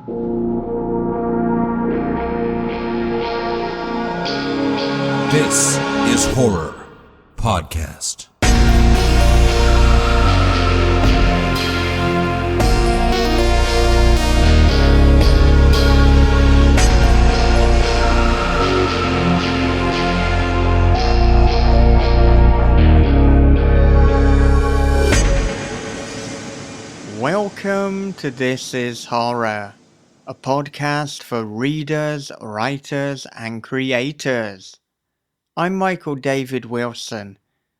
This is Horror Podcast. Welcome to This is Horror, a podcast for readers, writers, and creators. I'm Michael David Wilson,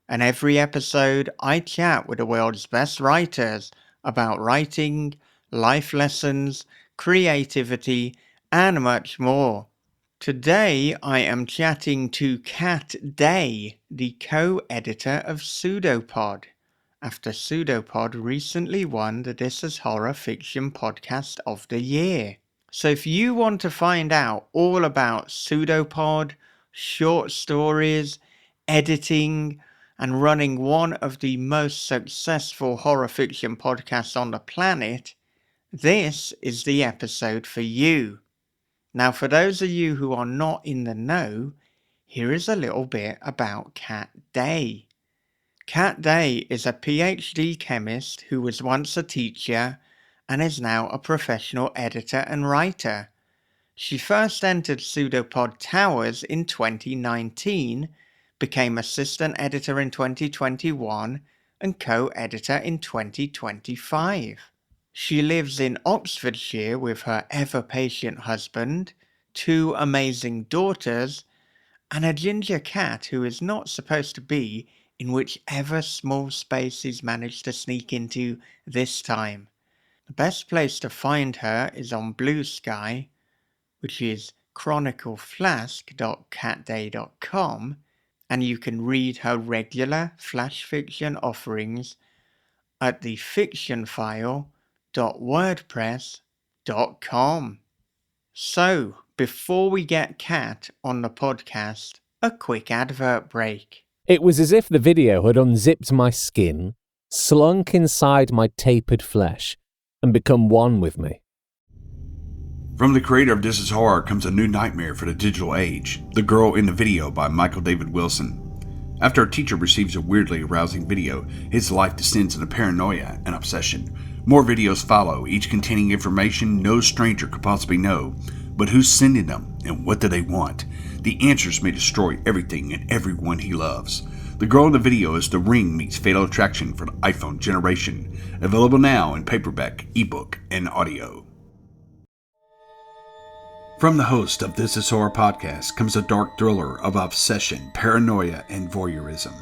and every episode I chat with the world's best writers about writing, life lessons, creativity, and much more. Today I am chatting to Kat Day, the co-editor of PseudoPod, after PseudoPod recently won the This is Horror Fiction Podcast of the Year. So if you want to find out all about PseudoPod, short stories, editing, and running one of the most successful horror fiction podcasts on the planet, this is the episode for you. Now, for those of you who are not in the know, here is a little bit about Kat Day. Kat Day is a PhD chemist who was once a teacher and is now a professional editor and writer. She first entered PseudoPod Towers in 2019, became assistant editor in 2021, and co-editor in 2025. She lives in Oxfordshire with her ever-patient husband, two amazing daughters, and a ginger cat who is not supposed to be in whichever small space he's managed to sneak into this time. The best place to find her is on Blue Sky, which is chronicleflask.catday.com, and you can read her regular flash fiction offerings at thefictionfile.wordpress.com. So, before we get Kat on the podcast, a quick advert break. It was as if the video had unzipped my skin, slunk inside my tapered flesh, and become one with me. From the creator of This is Horror comes a new nightmare for the digital age, The Girl in the Video by Michael David Wilson. After a teacher receives a weirdly arousing video, his life descends into paranoia and obsession. More videos follow, each containing information no stranger could possibly know. But who's sending them, and what do they want? The answers may destroy everything and everyone he loves. The Girl in the Video is The Ring meets Fatal Attraction for the iPhone generation. Available now in paperback, ebook, and audio. From the host of This is Horror Podcast comes a dark thriller of obsession, paranoia, and voyeurism.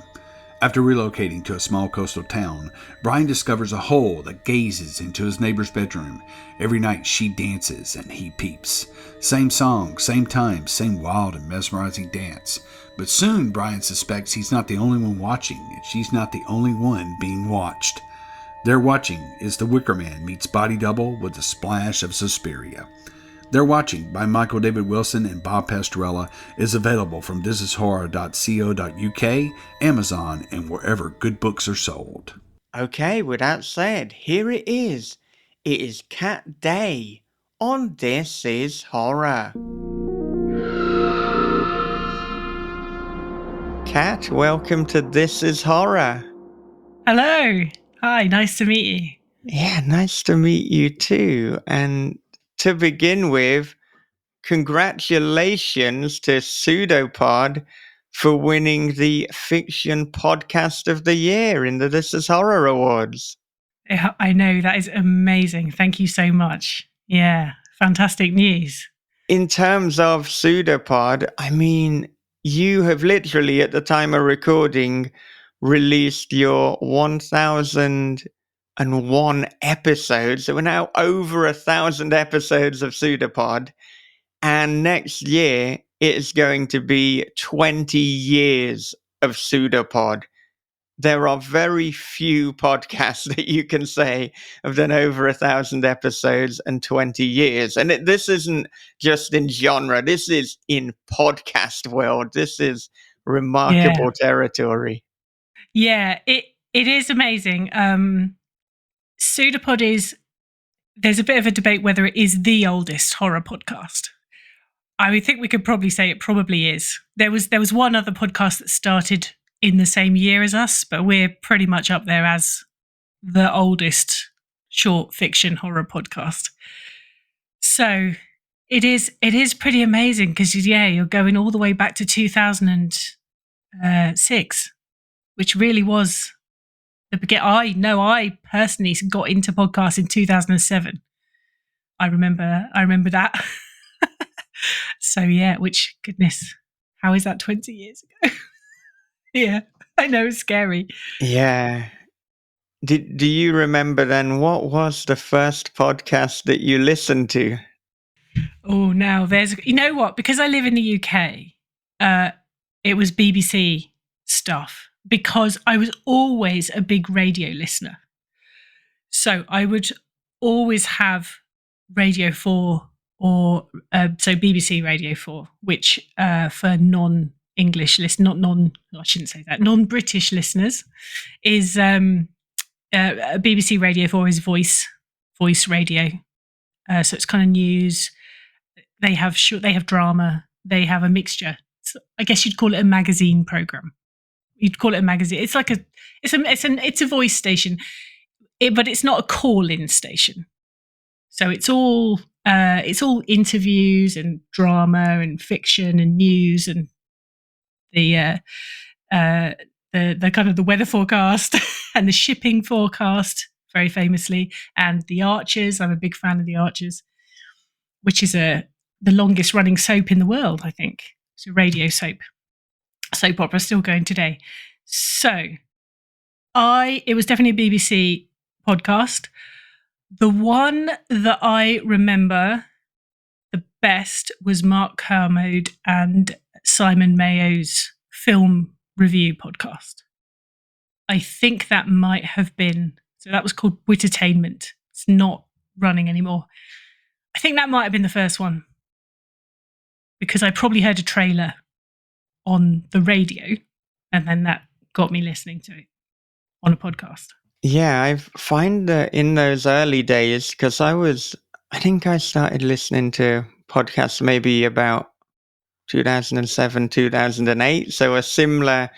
After relocating to a small coastal town, Brian discovers a hole that gazes into his neighbor's bedroom. Every night she dances and he peeps. Same song, same time, same wild and mesmerizing dance. But soon Brian suspects he's not the only one watching, and she's not the only one being watched. Their watching is The Wicker Man meets Body Double with a splash of Suspiria. They're Watching by Michael David Wilson and Bob Pastorella is available from thisishorror.co.uk, Amazon, and wherever good books are sold. Okay, with that said, here it is. It is Kat Day on This is Horror. Kat, welcome to This is Horror. Hello. Hi, nice to meet you. Yeah, nice to meet you too. And to begin with, congratulations to PseudoPod for winning the Fiction Podcast of the Year in the This is Horror Awards. Yeah, I know, that is amazing. Thank you so much. Yeah, fantastic news. In terms of PseudoPod, I mean, you have literally, at the time of recording, released your 1001 episodes. So we're now over 1,000 episodes of PseudoPod. And next year, it is going to be 20 years of PseudoPod. There are very few podcasts that you can say have done over 1,000 episodes and 20 years. And this isn't just in genre. This is in podcast world. This is remarkable territory. Yeah, it is amazing. PseudoPod is there's a bit of a debate whether it is the oldest horror podcast. I would think we could probably say it probably is. There was one other podcast that started in the same year as us, but we're pretty much up there as the oldest short fiction horror podcast. So it is pretty amazing because you're going all the way back to 2006, which really was the beginning. I personally got into podcasts in 2007. I remember that. So which goodness, how is that 20 years ago? Yeah, I know, it's scary. Yeah. Do you remember then what was the first podcast that you listened to? Oh, now you know what? Because I live in the UK, it was BBC stuff because I was always a big radio listener. So I would always have Radio 4 or so BBC Radio 4, which for non-English I shouldn't say that, non-British listeners is BBC Radio 4 is voice radio. So it's kind of news. They have drama. They have a mixture. So I guess you'd call it a magazine program. You'd call it a magazine. It's like it's a voice station, but it's not a call-in station. So it's all interviews and drama and fiction and news and the kind of the weather forecast and the shipping forecast, very famously, and The Archers. I'm a big fan of The Archers, which is the longest running soap in the world, I think. It's a radio soap opera, still going today. So it was definitely a BBC podcast. The one that I remember the best was Mark Kermode and Simon Mayo's film review podcast. I think that might have been, so that was called Wittertainment. It's not running anymore. I think that might have been the first one because I probably heard a trailer on the radio and then that got me listening to it on a podcast. Yeah, I find that in those early days, because I think I started listening to podcasts maybe about 2007, 2008, so a similar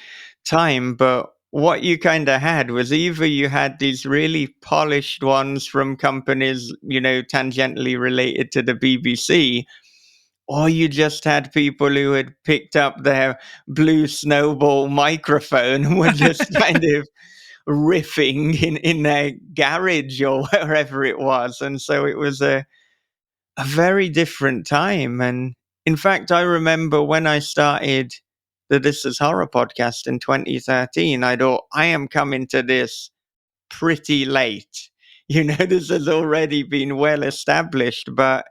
time, but what you kind of had was either you had these really polished ones from companies, tangentially related to the BBC, or you just had people who had picked up their blue snowball microphone and were just kind of riffing in their garage or wherever it was. And so it was a very different time. And in fact, I remember when I started the This Is Horror podcast in 2013, I thought, I am coming to this pretty late. This has already been well established, but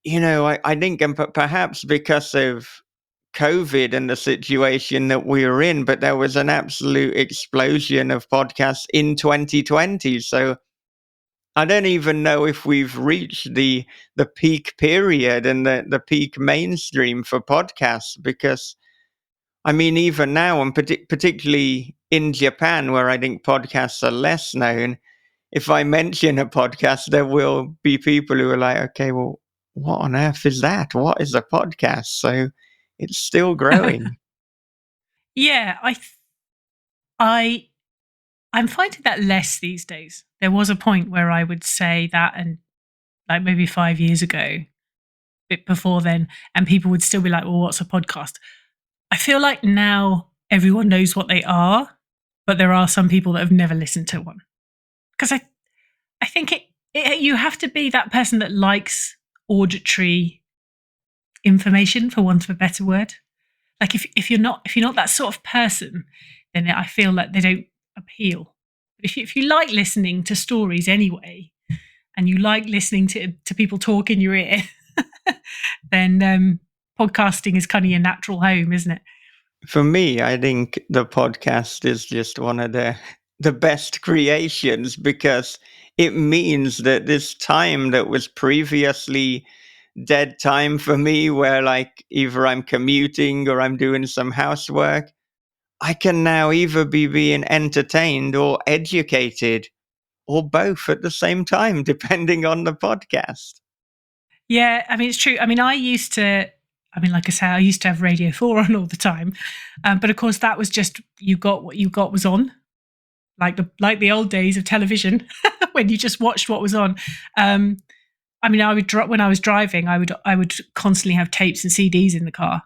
I think, and perhaps because of COVID and the situation that we were in, but there was an absolute explosion of podcasts in 2020. So I don't even know if we've reached the peak period and the peak mainstream for podcasts, because I mean, even now, and particularly in Japan, where I think podcasts are less known, if I mention a podcast, there will be people who are like, okay, well, what on earth is that? What is a podcast? So it's still growing. Yeah, I'm finding that less these days. There was a point where I would say that, and like maybe 5 years ago, a bit before then, and people would still be like, well, what's a podcast? I feel like now everyone knows what they are, but there are some people that have never listened to one. Because I think you have to be that person that likes auditory information, for want of a better word. Like if you're not that sort of person, then I feel like they don't appeal. But if you like listening to stories anyway, and you like listening to people talk in your ear, then podcasting is kind of your natural home, isn't it? For me, I think the podcast is just one of the best creations, because it means that this time that was previously dead time for me, where like either I'm commuting or I'm doing some housework, I can now either be being entertained or educated or both at the same time, depending on the podcast. Yeah, I mean, it's true. I mean, like I say, I used to have Radio 4 on all the time. But of course, that was just, you got what you got was on, like the old days of television when you just watched what was on. I mean, when I was driving, I would constantly have tapes and CDs in the car.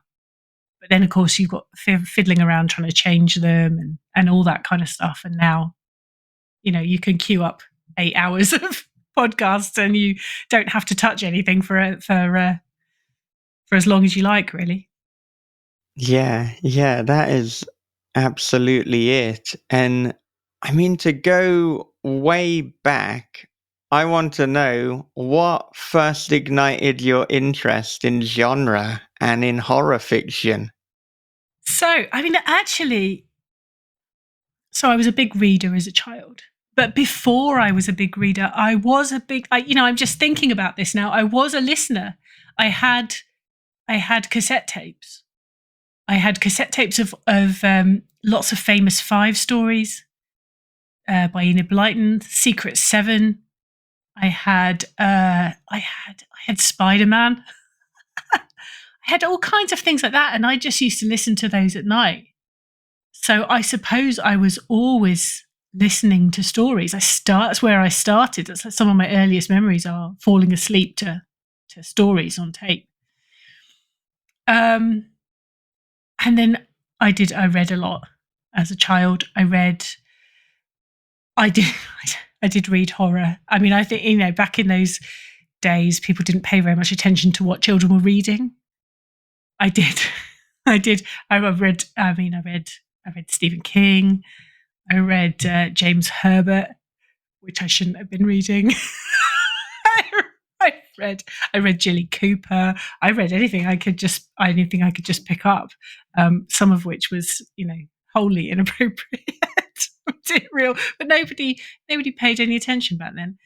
But then, of course, you've got fiddling around trying to change them and all that kind of stuff. And now, you can queue up 8 hours of podcasts and you don't have to touch anything for as long as you like, really. Yeah, that is absolutely it. And I mean, to go way back, I want to know what first ignited your interest in genre and in horror fiction. So, I mean, actually, I was a big reader as a child. But before I was a big reader, I was I'm just thinking about this now. I was a listener. I had cassette tapes. I had cassette tapes of lots of famous 5 stories by Enid Blyton, Secret 7. I had Spider-Man. I had all kinds of things like that, and I just used to listen to those at night. So I suppose I was always listening to stories. That's where I started. That's some of my earliest memories are falling asleep to stories on tape. And then I read a lot as a child. I did read horror. I mean, I think, back in those days, people didn't pay very much attention to what children were reading. I did. I read Stephen King. I read James Herbert, which I shouldn't have been reading. I read Jilly Cooper. I read anything I could just pick up. Some of which was, wholly inappropriate, real, but nobody paid any attention back then.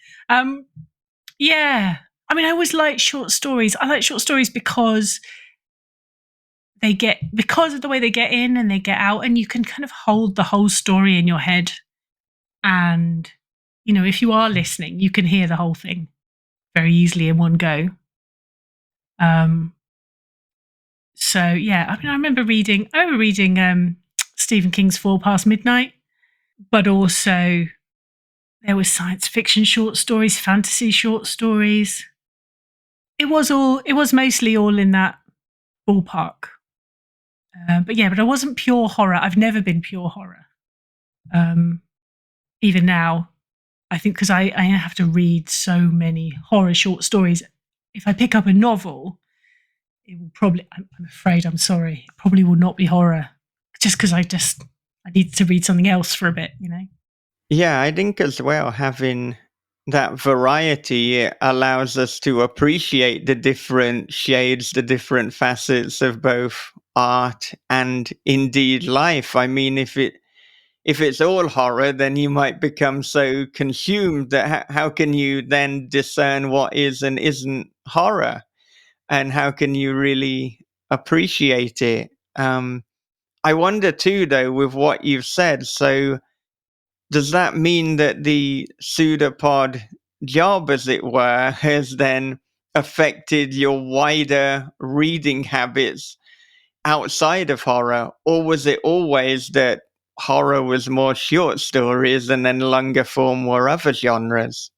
Yeah, I mean, I always liked short stories. I like short stories because of the way they get in and they get out, and you can kind of hold the whole story in your head. And, if you are listening, you can hear the whole thing very easily in one go. So yeah, I mean, I remember reading Stephen King's 4 Past Midnight, but also there was science fiction short stories, fantasy short stories. It was mostly all in that ballpark. But I wasn't pure horror. I've never been pure horror. Even now, I think because I have to read so many horror short stories. If I pick up a novel, it will probably, I'm afraid, I'm sorry, it probably will not be horror. Just because I need to read something else for a bit, Yeah, I think as well, having that variety, it allows us to appreciate the different shades, the different facets of both art and indeed life. I mean, if it's all horror, then you might become so consumed that how can you then discern what is and isn't horror? And how can you really appreciate it? I wonder too, though, with what you've said, so does that mean that the pseudopod job, as it were, has then affected your wider reading habits outside of horror? Or was it always that horror was more short stories and then longer form were other genres?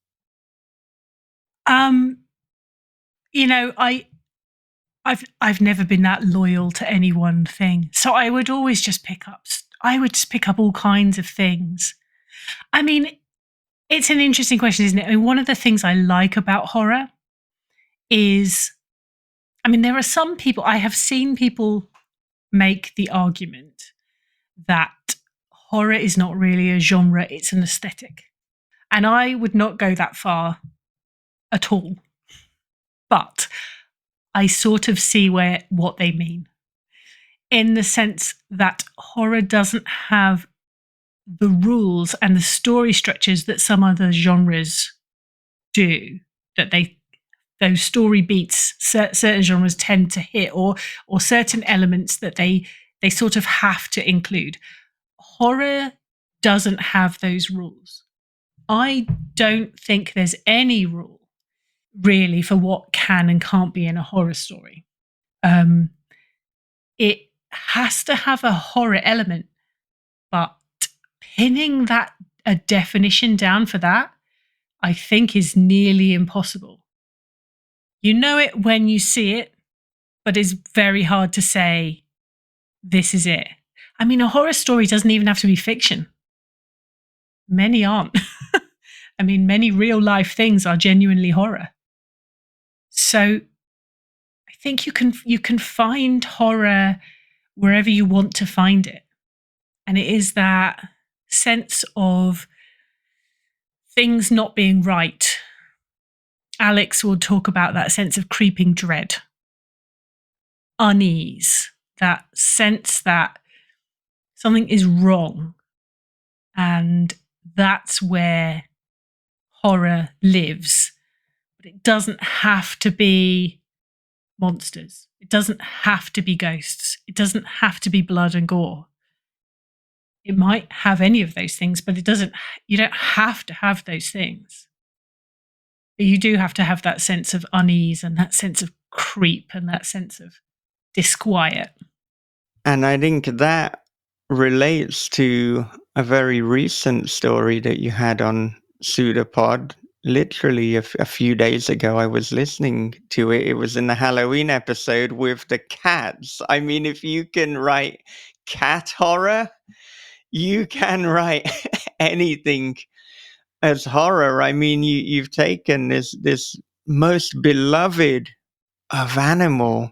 I've never been that loyal to any one thing. So I would always just pick up all kinds of things. I mean, it's an interesting question, isn't it? I mean, one of the things I like about horror is, I mean, there are some people, I have seen people make the argument that horror is not really a genre, it's an aesthetic. And I would not go that far at all. But I sort of see what they mean, in the sense that horror doesn't have the rules and the story structures that some other genres do, that those story beats certain genres tend to hit, or certain elements that they sort of have to include. Horror doesn't have those rules. I don't think there's any rule really for what can and can't be in a horror story. It has to have a horror element, but pinning that a definition down for that, I think, is nearly impossible. You know it when you see it, but it's very hard to say, this is it. I mean, a horror story doesn't even have to be fiction. Many aren't. I mean, many real life things are genuinely horror. So I think you can find horror wherever you want to find it. And it is that sense of things not being right. Alex will talk about that sense of creeping dread, unease, that sense that something is wrong. And that's where horror lives. But it doesn't have to be monsters. It doesn't have to be ghosts. It doesn't have to be blood and gore. It might have any of those things, but you don't have to have those things. But you do have to have that sense of unease and that sense of creep and that sense of disquiet. And I think that relates to a very recent story that you had on PseudoPod. Literally a few days ago, I was listening to it. It was in the Halloween episode with the cats. I mean, if you can write cat horror, you can write anything as horror. I mean, you've taken this most beloved of animal.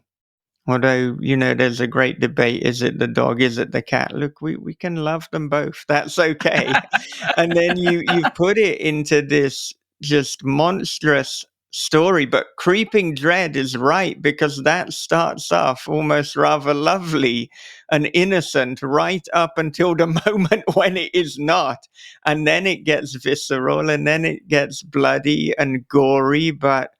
Although, there's a great debate. Is it the dog? Is it the cat? Look, we can love them both. That's okay. And then you've put it into this just monstrous story. But creeping dread is right, because that starts off almost rather lovely and innocent right up until the moment when it is not. And then it gets visceral and then it gets bloody and gory. But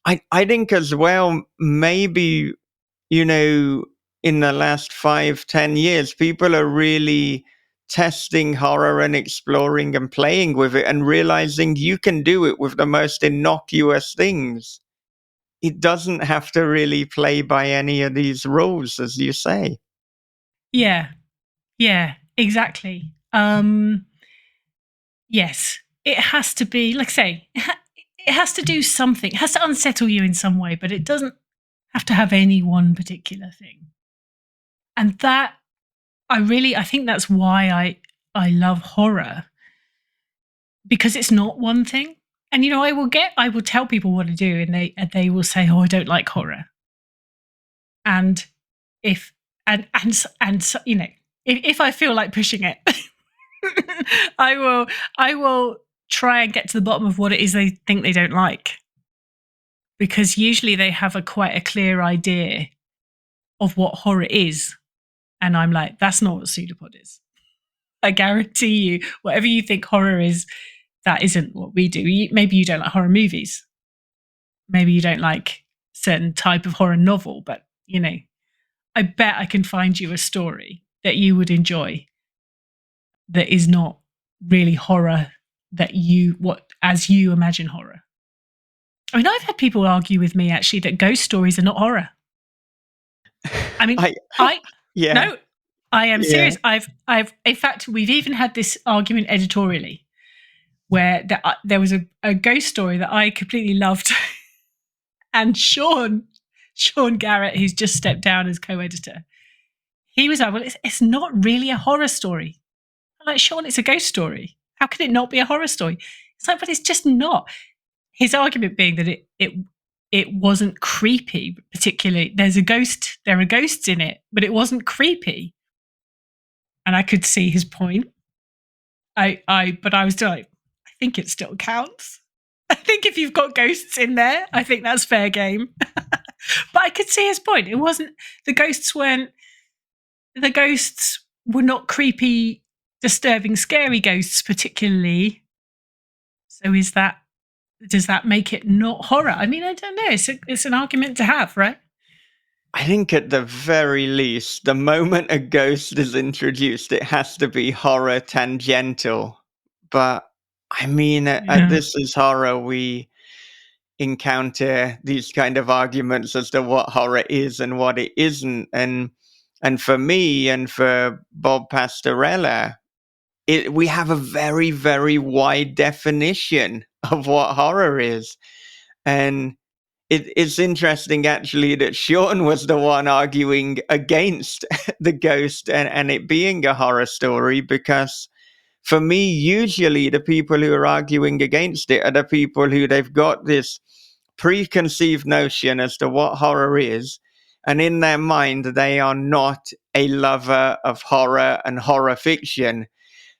I think as well, maybe, in the last 5-10 years, people are really testing horror and exploring and playing with it and realizing you can do it with the most innocuous things. It doesn't have to really play by any of these rules, as you say. Yeah, exactly. Yes, it has to be, like I say, it has to do something. It has to unsettle you in some way, but it doesn't have to have any one particular thing. And that, I think that's why I love horror, because it's not one thing. And I will tell people what to do, and they will say, "Oh, I don't like horror." And if if I feel like pushing it, I will try and get to the bottom of what it is they think they don't like, because usually they have quite a clear idea of what horror is, and I'm like, that's not what pseudopod is. I guarantee you, whatever you think horror is, that isn't what we do. Maybe you don't like horror movies, maybe you don't like certain type of horror novel, but I bet I can find you a story that you would enjoy that is not really horror as you imagine horror. I mean, I've had people argue with me actually that ghost stories are not horror. I mean, yeah. No, I am Yeah. serious. In fact, we've even had this argument editorially where there was a ghost story that I completely loved, and Sean Garrett, who's just stepped down as co-editor, he was like, "Well, it's not really a horror story." I'm like, "Sean, it's a ghost story. How can it not be a horror story?" It's like, "But it's just not." His argument being that it wasn't creepy, particularly. There are ghosts in it, but it wasn't creepy. And I could see his point. But I was still like, I think it still counts. I think if you've got ghosts in there, I think that's fair game. But I could see his point. It wasn't, the ghosts were not creepy, disturbing, scary ghosts particularly. So does that make it not horror? I mean, I don't know. It's an argument to have, right? I think at the very least, the moment a ghost is introduced, it has to be horror tangential. But I mean, at Yeah. This Is Horror, we encounter these kind of arguments as to what horror is and what it isn't. And for me and for Bob Pastorella, we have a very, very wide definition of what horror is. And it's interesting, actually, that Sean was the one arguing against The Ghost and it being a horror story, because for me, usually the people who are arguing against it are the people who they've got this preconceived notion as to what horror is. And in their mind, they are not a lover of horror and horror fiction.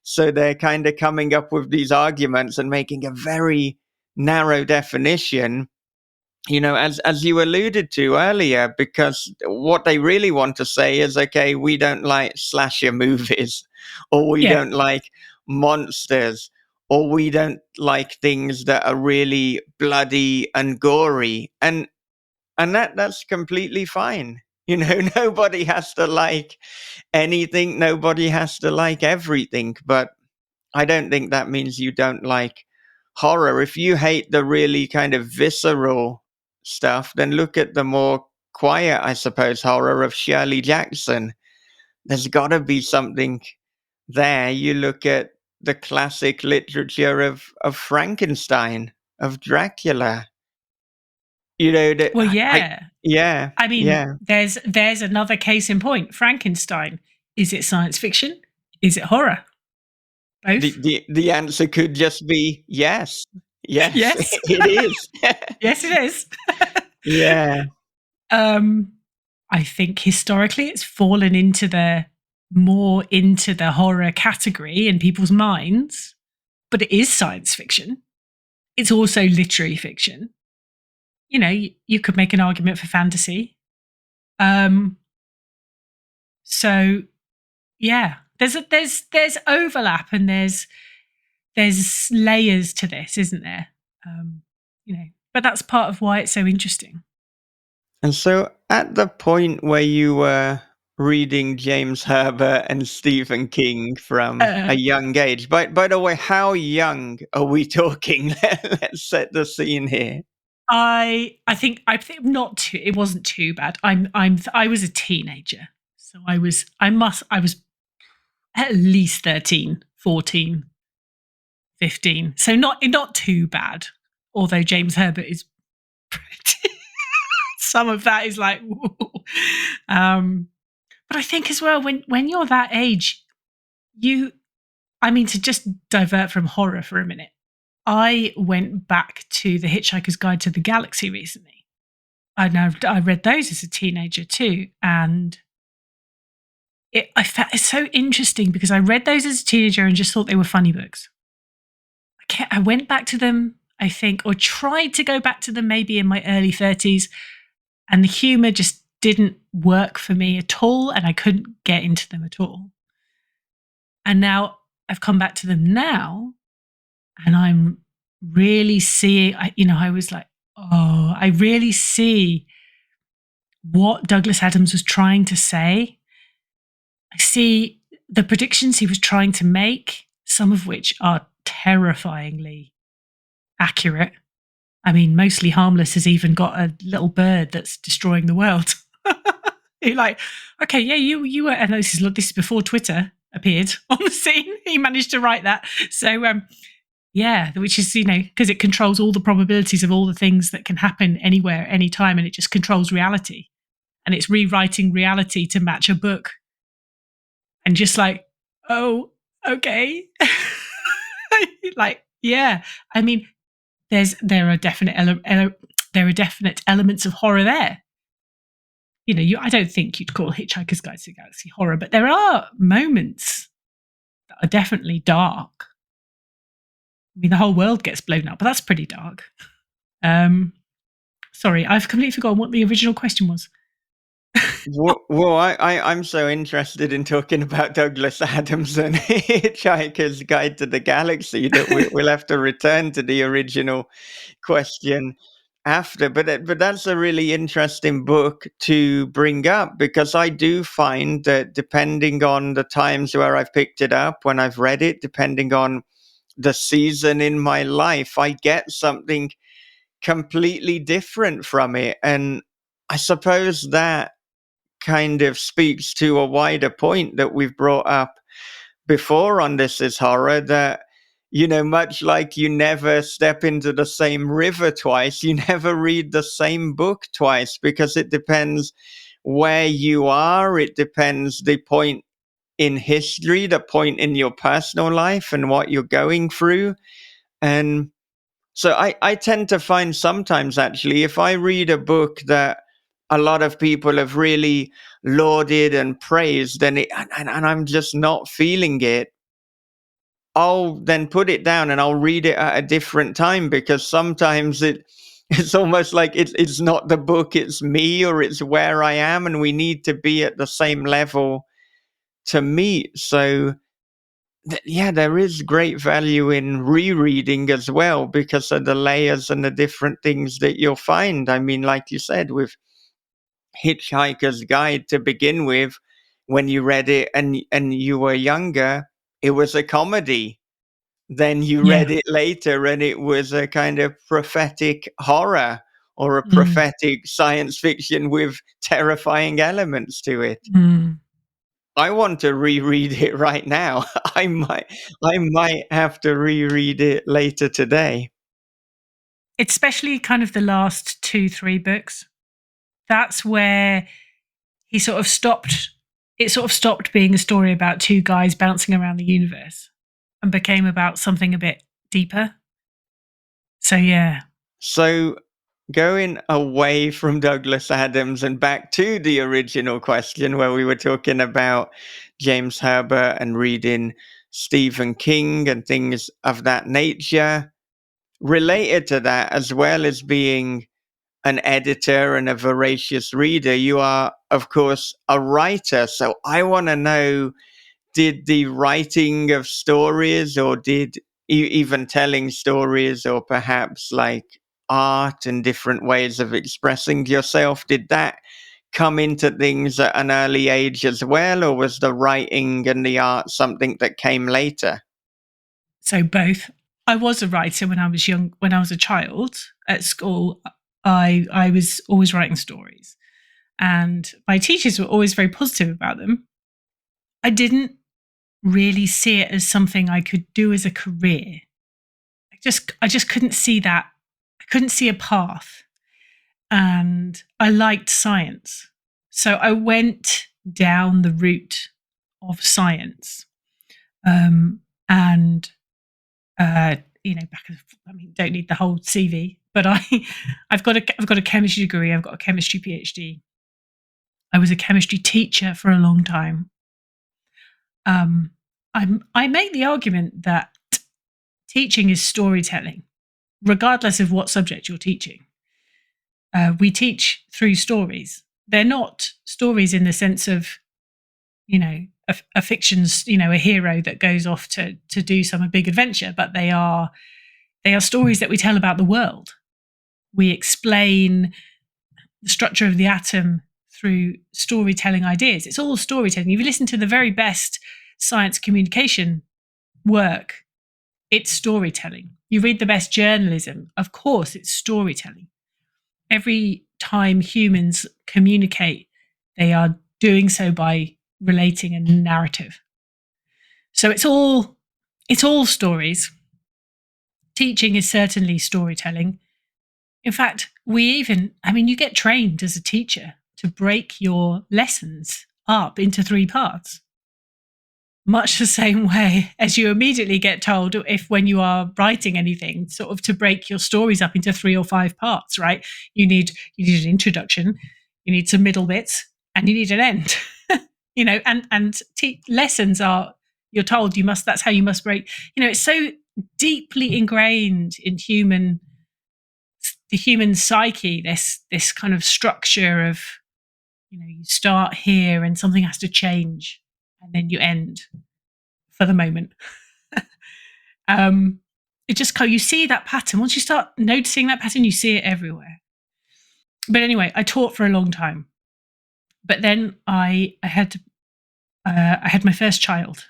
So they're kind of coming up with these arguments and making a very narrow definition, as you alluded to earlier, because what they really want to say is, okay, we don't like slasher movies, or we Yeah. don't like monsters, or we don't like things that are really bloody and gory. And that's completely fine. Nobody has to like anything, nobody has to like everything, but I don't think that means you don't like horror. If you hate the really kind of visceral stuff, then look at the more quiet, I suppose, horror of Shirley Jackson. There's got to be something there. You look at the classic literature of Frankenstein, of Dracula. That Well, I yeah. yeah, I mean, yeah. there's another case in point. Frankenstein. Is it science fiction? Is it horror? The Both. the answer could just be yes. Yes, Yes. it is. Yes, it is. Yeah. I think historically it's fallen into the horror category in people's minds, but it is science fiction. It's also literary fiction. You could make an argument for fantasy. So yeah, there's overlap and there's layers to this, isn't there? But that's part of why it's so interesting. And so, at the point where you were reading James Herbert and Stephen King from a young age, by the way, how young are we talking? Let's set the scene here. I think not too. It wasn't too bad. I was a teenager, so I was at least 13, 14, 15. So not too bad. Although James Herbert is pretty, some of that is like, but I think as well when you're that age, to just divert from horror for a minute. I went back to The Hitchhiker's Guide to the Galaxy recently. I read those as a teenager too, and it's so interesting because I read those as a teenager and just thought they were funny books. I went back to them, I think, or tried to go back to them maybe in my early 30s, and the humor just didn't work for me at all, and I couldn't get into them at all. And now I've come back to them now, and I'm really seeing, I was like, oh, I really see what Douglas Adams was trying to say. I see the predictions he was trying to make, some of which are terrifyingly accurate. I mean, Mostly Harmless has even got a little bird that's destroying the world. You're like, okay, yeah, you were, and this is before Twitter appeared on the scene. He managed to write that. So, yeah, which is, because it controls all the probabilities of all the things that can happen anywhere, anytime, and it just controls reality. And it's rewriting reality to match a book. And just like, oh, okay. Like, yeah. I mean, there are definite elements of horror there. I don't think you'd call Hitchhiker's Guide to the Galaxy horror, but there are moments that are definitely dark. I mean, the whole world gets blown up, but that's pretty dark. Sorry, I've completely forgotten what the original question was. Well, I'm so interested in talking about Douglas Adams and Hitchhiker's Guide to the Galaxy that we'll have to return to the original question after. But that's a really interesting book to bring up, because I do find that depending on the times where I've picked it up, when I've read it, depending on the season in my life, I get something completely different from it. And I suppose that kind of speaks to a wider point that we've brought up before on This Is Horror, that, much like you never step into the same river twice, you never read the same book twice, because it depends where you are. It depends the point in history, the point in your personal life and what you're going through. And so I tend to find sometimes, actually, if I read a book that a lot of people have really lauded and praised, and I'm just not feeling it, I'll then put it down and I'll read it at a different time, because sometimes it's almost like it's not the book, it's me, or it's where I am, and we need to be at the same level to meet. So yeah, there is great value in rereading as well, because of the layers and the different things that you'll find. I mean, like you said, with Hitchhiker's Guide to begin with, when you read it and you were younger, it was a comedy. Then you Yeah. read it later and it was a kind of prophetic horror, or a Mm. prophetic science fiction with terrifying elements to it. Mm. I want to reread it right now. I might have to reread it later today. Especially kind of the last 2, 3 books. That's where he sort of stopped. It sort of stopped being a story about two guys bouncing around the universe and became about something a bit deeper. So yeah. So, going away from Douglas Adams and back to the original question, where we were talking about James Herbert and reading Stephen King and things of that nature, related to that, as well as being an editor and a voracious reader, you are, of course, a writer. So I want to know, did the writing of stories, or did even telling stories, or perhaps like art and different ways of expressing yourself, did that come into things at an early age as well, or was the writing and the art something that came later? So both. I was a writer when I was young. When I was a child at school, I was always writing stories, and my teachers were always very positive about them. I didn't really see it as something I could do as a career. I just couldn't see that. I couldn't see a path, and I liked science, so I went down the route of science, and back. I mean, don't need the whole CV, but I've got a chemistry degree. I've got a chemistry PhD. I was a chemistry teacher for a long time. I make the argument that teaching is storytelling, regardless of what subject you're teaching. We teach through stories. They're not stories in the sense of, a fiction's, a hero that goes off to do some big adventure, but they are stories that we tell about the world. We explain the structure of the atom through storytelling ideas. It's all storytelling. If you listen to the very best science communication work, it's storytelling. You read the best journalism, of course, it's storytelling. Every time humans communicate, they are doing so by relating a narrative. So it's all stories. Teaching is certainly storytelling. In fact, you get trained as a teacher to break your lessons up into 3 parts. Much the same way as you immediately get told, if when you are writing anything, sort of to break your stories up into 3 or 5 parts, right? You need an introduction, you need some middle bits, and you need an end. Lessons are, you're told that's how you must break. It's so deeply ingrained in the human psyche, this kind of structure of, you start here and something has to change, and then you end for the moment. It just, you see that pattern. Once you start noticing that pattern, you see it everywhere. But anyway, I taught for a long time. But then I had my first child,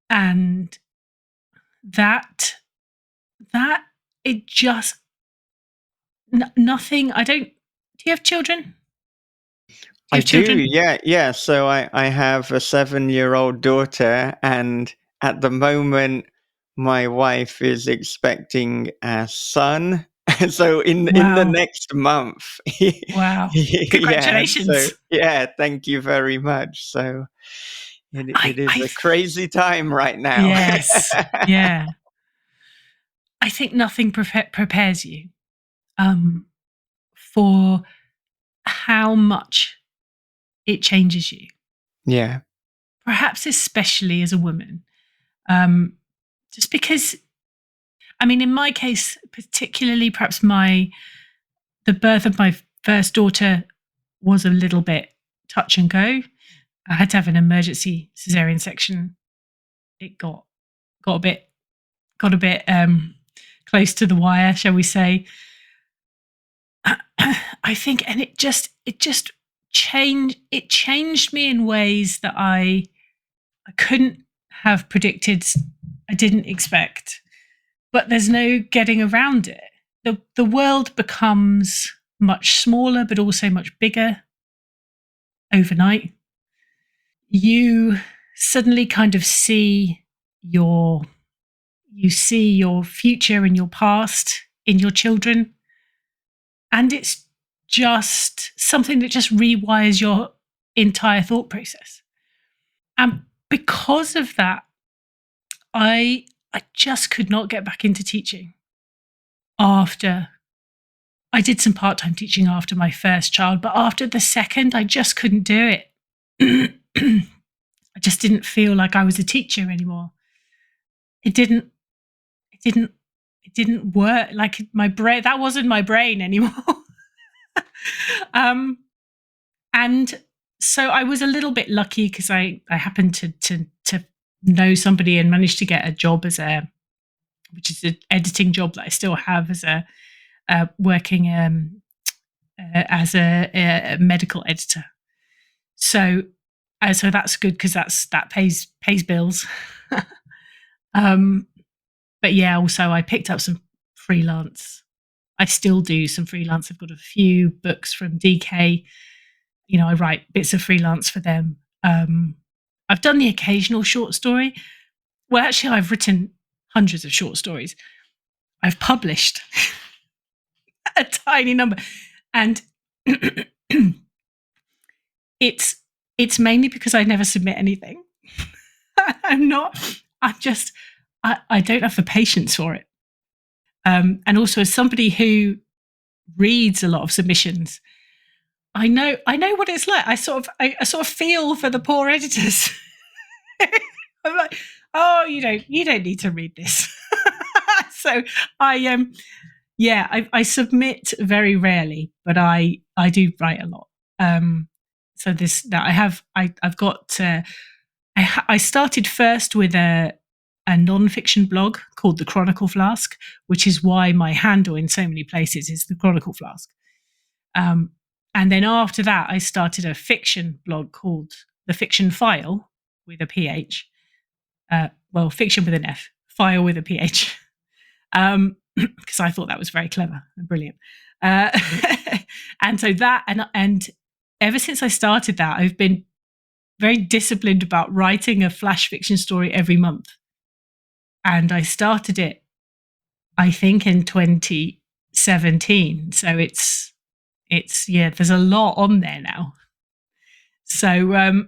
and that it just nothing. I don't. Do you have children? Do you I have do, children? yeah. So I have a 7-year-old daughter, and at the moment, my wife is expecting a son. So in the Wow. next month, Wow. yeah. So Congratulations. yeah, thank you very much. So I, it is I, a crazy time right now. yes. Yeah. I think nothing prepares you for how much it changes you. Yeah, Perhaps especially as a woman. Um, just because, I mean, in my case, particularly, perhaps the birth of my first daughter was a little bit touch and go. I had to have an emergency cesarean section. It got a bit got a bit close to the wire, shall we say? I think, and it just changed me in ways that I couldn't have predicted. I didn't expect, but there's no getting around it. The world becomes much smaller, but also much bigger overnight. You suddenly kind of you see your future and your past in your children, and it's just something that just rewires your entire thought process. And because of that, I just could not get back into teaching after I did some part-time teaching after my first child, but after the second, I just couldn't do it. I just didn't feel like I was a teacher anymore. It didn't it didn't it didn't work. Like my brain, that wasn't my brain anymore. um and so I was a little bit lucky because I happened to know somebody and managed to get a job which is an editing job that I still have as a working as a medical editor. So so that's good because that pays bills. um, but yeah, also I picked up some freelance. I still do some freelance. I've got a few books from DK. I write bits of freelance for them. I've done the occasional short story. Well, actually, I've written hundreds of short stories. I've published a tiny number, and it's mainly because I never submit anything. I don't have the patience for it. And also, as somebody who reads a lot of submissions, I know what it's like. I sort of feel for the poor editors. I'm like, oh, you don't need to read this. So I submit very rarely, but I do write a lot. So I've got. I started first with a non-fiction blog called The Chronicle Flask, which is why my handle in so many places is The Chronicle Flask. And then after that, I started a fiction blog called The Fiction File with a PH. Fiction with an F, file with a PH. Because I thought that was very clever and brilliant. And so that, and ever since I started that, I've been very disciplined about writing a flash fiction story every month. And I started it, I think, in 2017. So it's there's a lot on there now. So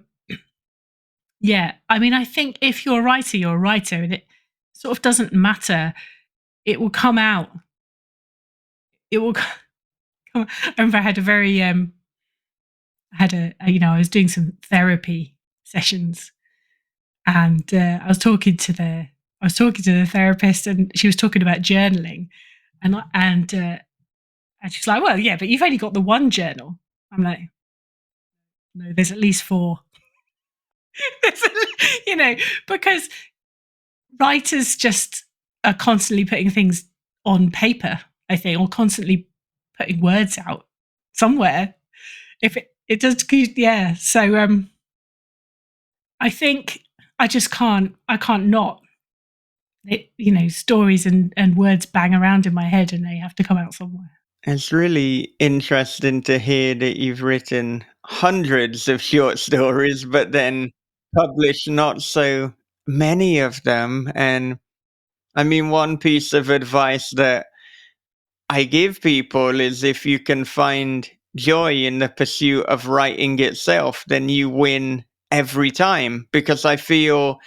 yeah, I mean, I think if you're a writer, you're a writer, and it sort of doesn't matter. It will come out. It will come. I remember I had a very I was doing some therapy sessions, and I was talking to the therapist, and she was talking about journaling, and she's like, "Well, yeah, but you've only got the one journal." I'm like, "No, there's at least 4." Because writers just are constantly putting things on paper, I think, or constantly putting words out somewhere. If it does, yeah. So I think I can't not stories and words bang around in my head and they have to come out somewhere. It's really interesting to hear that you've written hundreds of short stories, but then published not so many of them. And I mean, one piece of advice that I give people is if you can find joy in the pursuit of writing itself, then you win every time. Because I feel,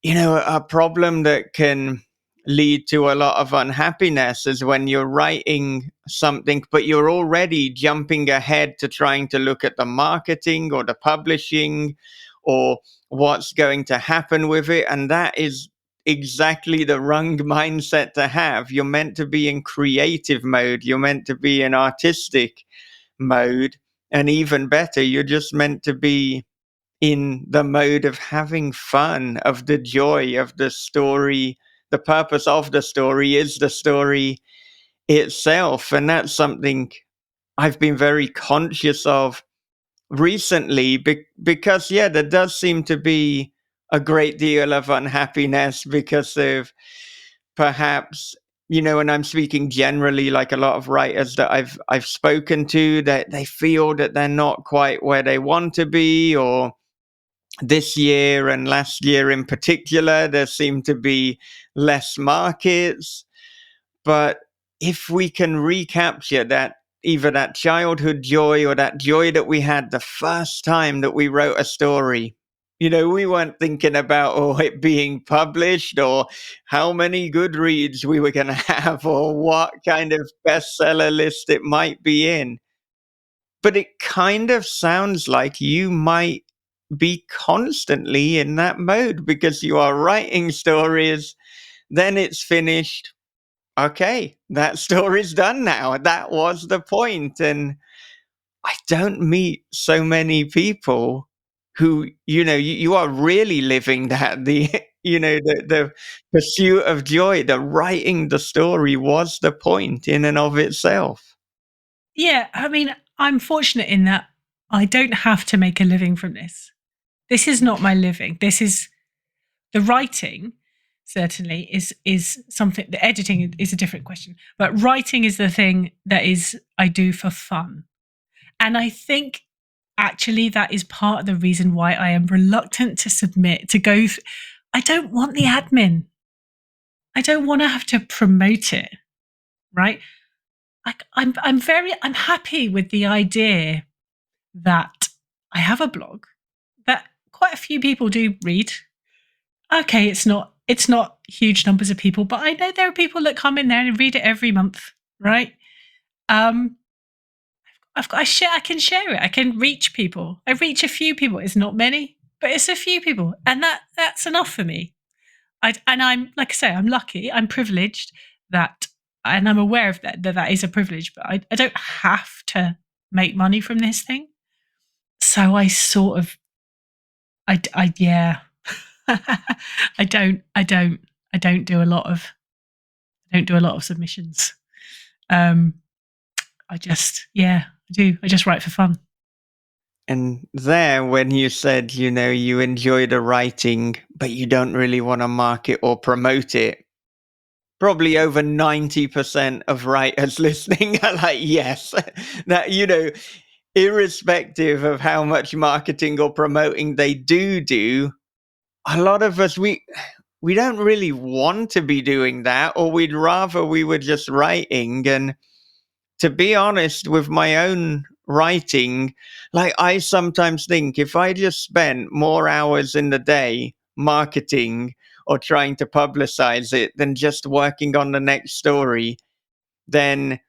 a problem that can lead to a lot of unhappiness is when you're writing something, but you're already jumping ahead to trying to look at the marketing or the publishing or what's going to happen with it. And that is exactly the wrong mindset to have. You're meant to be in creative mode, you're meant to be in artistic mode. And even better, you're just meant to be in the mode of having fun, of the joy of the story. The purpose of the story is the story itself. And that's something I've been very conscious of recently because, yeah, there does seem to be a great deal of unhappiness because of perhaps, and I'm speaking generally, like a lot of writers that I've spoken to, that they feel that they're not quite where they want to be, or this year and last year in particular, there seem to be less markets. But if we can recapture that, either that childhood joy or that joy that we had the first time that we wrote a story, we weren't thinking about it being published or how many good reads we were going to have or what kind of bestseller list it might be in. But it kind of sounds like you might be constantly in that mode because you are writing stories, then it's finished. Okay, that story's done now. That was the point. And I don't meet so many people who, you are really living that. The pursuit of joy, the writing the story was the point in and of itself. Yeah, I mean, I'm fortunate in that I don't have to make a living from this. This is not my living. This is the writing. Certainly is something. The editing is a different question, but writing is the thing that is I do for fun, and I think actually that is part of the reason why I am reluctant to submit to go. I don't want the admin. I don't want to have to promote it, right? I'm happy with the idea that I have a blog that quite a few people do read. Okay, it's not huge numbers of people, but I know there are people that come in there and read it every month, right? Um, I can share it. I can reach people. I reach a few people. It's not many, but it's a few people, and that's enough for me. And I'm like I say, I'm lucky. I'm privileged that, and I'm aware of that is a privilege. But I don't have to make money from this thing. So I sort of, yeah. I don't do a lot of submissions. I just write for fun. And there, when you said, you enjoy the writing, but you don't really want to market or promote it, probably over 90% of writers listening are like, yes, that, irrespective of how much marketing or promoting they do, a lot of us, we don't really want to be doing that, or we'd rather we were just writing. And to be honest, with my own writing, like, I sometimes think if I just spent more hours in the day marketing or trying to publicize it than just working on the next story, then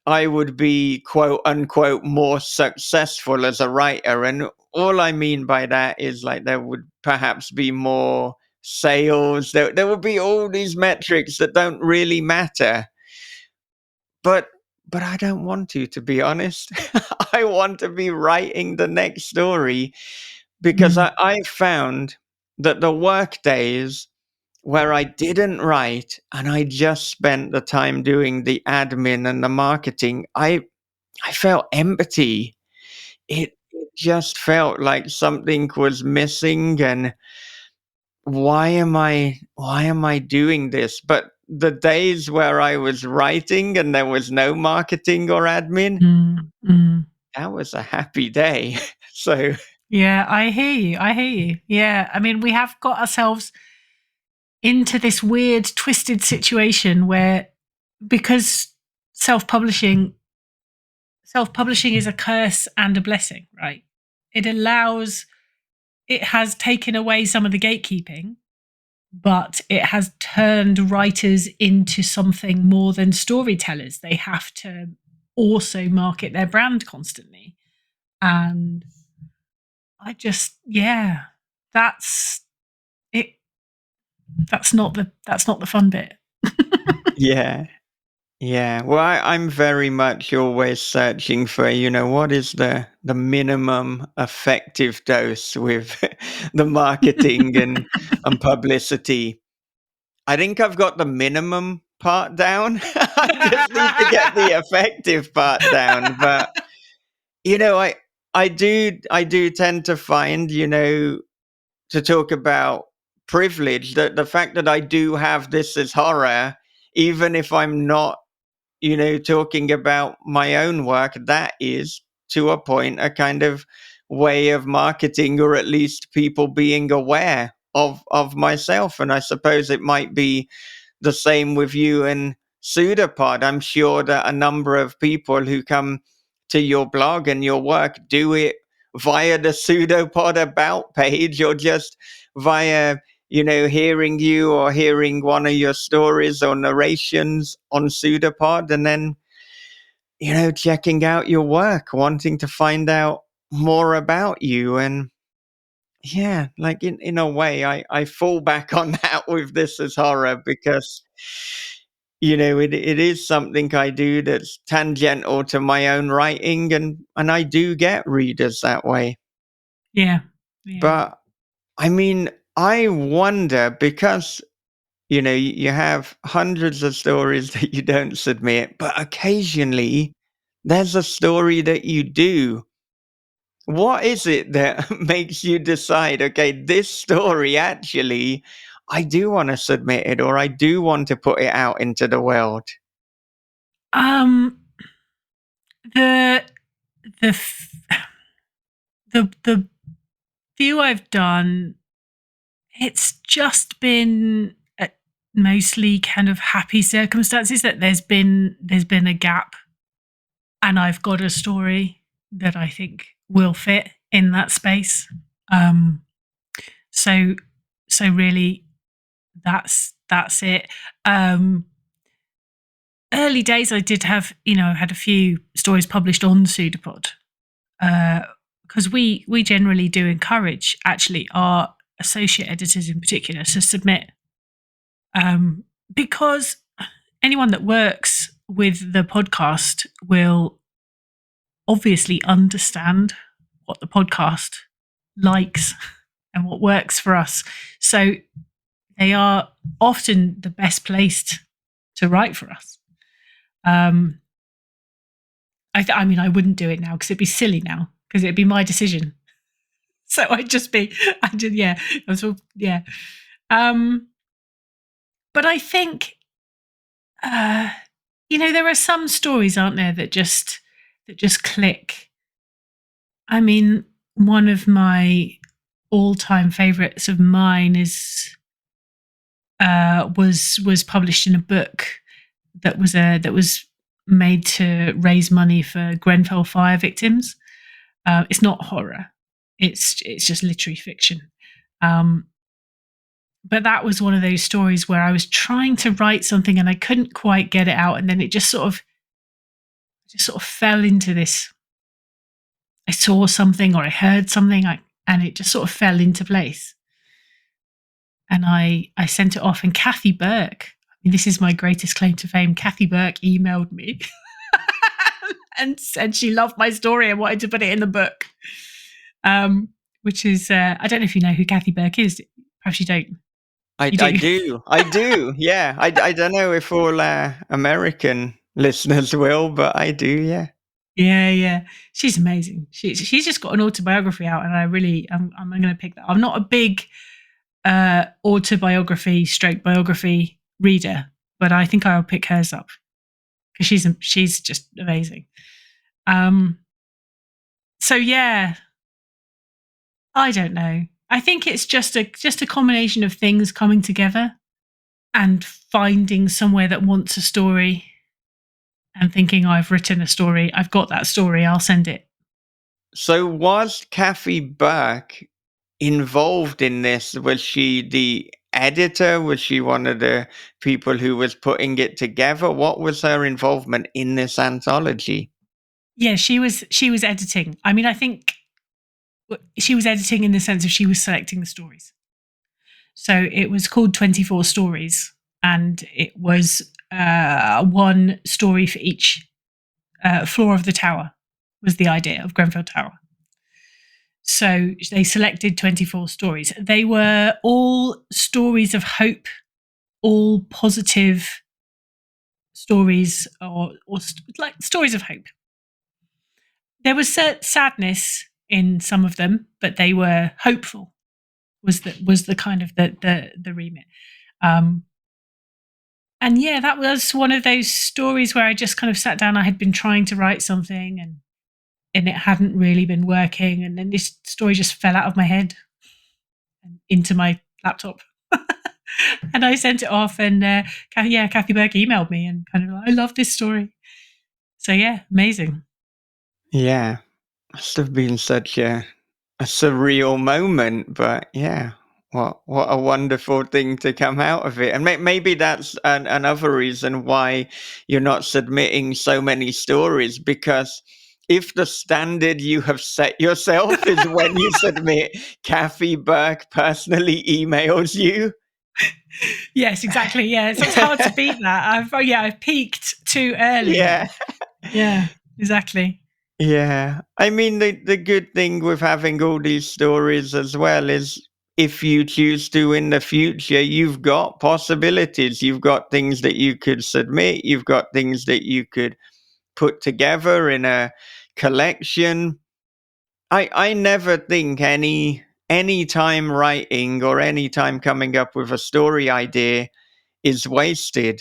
I would be, quote unquote, more successful as a writer. And all I mean by that is, like, there would perhaps be more sales. There would be all these metrics that don't really matter. But I don't want to be honest. I want to be writing the next story because I found that the work days where I didn't write and I just spent the time doing the admin and the marketing, I felt empty. It just felt like something was missing. And why am I doing this? But the days where I was writing and there was no marketing or admin, Mm, mm. that was a happy day. So Yeah, I hear you. I hear you. Yeah. I mean, we have got ourselves into this weird, twisted situation where, because self-publishing is a curse and a blessing, right? It has taken away some of the gatekeeping, but it has turned writers into something more than storytellers. They have to also market their brand constantly. And I just, yeah, that's it. That's not the fun bit. yeah. Yeah, well, I'm very much always searching for, what is the minimum effective dose with the marketing and publicity. I think I've got the minimum part down. I just need to get the effective part down. But I do tend to find, to talk about privilege, that the fact that I do have this as horror, even if I'm not talking about my own work, that is, to a point, a kind of way of marketing, or at least people being aware of myself. And I suppose it might be the same with you and Pseudopod. I'm sure that a number of people who come to your blog and your work do it via the Pseudopod about page, or just via hearing you or hearing one of your stories or narrations on Pseudopod, and then checking out your work, wanting to find out more about you. And yeah, like in a way, I fall back on that with This Is Horror, because it is something I do that's tangential to my own writing, and I do get readers that way. Yeah. Yeah. But I mean, I wonder, because you have hundreds of stories that you don't submit, but occasionally there's a story that you do. What is it that makes you decide, okay, this story actually, I do want to submit it, or I do want to put it out into the world? Um the the f- the few I've done, it's just been mostly kind of happy circumstances that there's been a gap, and I've got a story that I think will fit in that space. Um, so so really, that's it. Um, Early days, I did have, had a few stories published on Pseudopod, because we generally do encourage, actually, our associate editors in particular, to submit, because anyone that works with the podcast will obviously understand what the podcast likes and what works for us. So they are often the best placed to write for us. I mean, I wouldn't do it now because it'd be silly now, because it'd be my decision. So yeah, yeah. But I think, there are some stories, aren't there, that just click. I mean, one of my all-time favorites of mine was published in a book that was made to raise money for Grenfell fire victims. It's not horror; it's just literary fiction. But that was one of those stories where I was trying to write something and I couldn't quite get it out, and then it just sort of fell into this. I saw something or I heard something, and it just sort of fell into place. And I sent it off, and Kathy Burke, I mean, this is my greatest claim to fame, Kathy Burke emailed me and said she loved my story and wanted to put it in the book. Which is, I don't know if you know who Kathy Burke is. Perhaps you don't. I do. Yeah, I don't know if all American listeners will, but I do. Yeah. Yeah. She's amazing. She's just got an autobiography out, and I'm going to pick that. I'm not a big autobiography stroke biography reader, but I think I'll pick hers up because she's just amazing. So yeah, I don't know. I think it's just a combination of things coming together and finding somewhere that wants a story and thinking, I've written a story, I've got that story, I'll send it. So was Kathy Burke involved in this? Was she the editor? Was she one of the people who was putting it together? What was her involvement in this anthology? Yeah, she was editing. I mean, I think she was editing in the sense of she was selecting the stories. So it was called 24 Stories, and it was one story for each floor of the tower, was the idea of Grenfell Tower. So they selected 24 stories. They were all stories of hope, all positive stories, or like stories of hope. There was sadness in some of them, but they were hopeful. Was the kind of the remit. And yeah, that was one of those stories where I just kind of sat down. I had been trying to write something and it hadn't really been working. And then this story just fell out of my head and into my laptop. And I sent it off, and Kathy Burke emailed me and kind of like, I love this story. So yeah, amazing. Yeah, must have been such a surreal moment, but yeah, what a wonderful thing to come out of it. And maybe that's another reason why you're not submitting so many stories, because if the standard you have set yourself is when you submit, Kathy Burke personally emails you. Yes, exactly. Yeah, so it's hard to beat that. I've peaked too early. Yeah, exactly. Yeah. I mean, the good thing with having all these stories as well is if you choose to in the future, you've got possibilities. You've got things that you could submit. You've got things that you could put together in a collection. I never think any time writing or any time coming up with a story idea is wasted.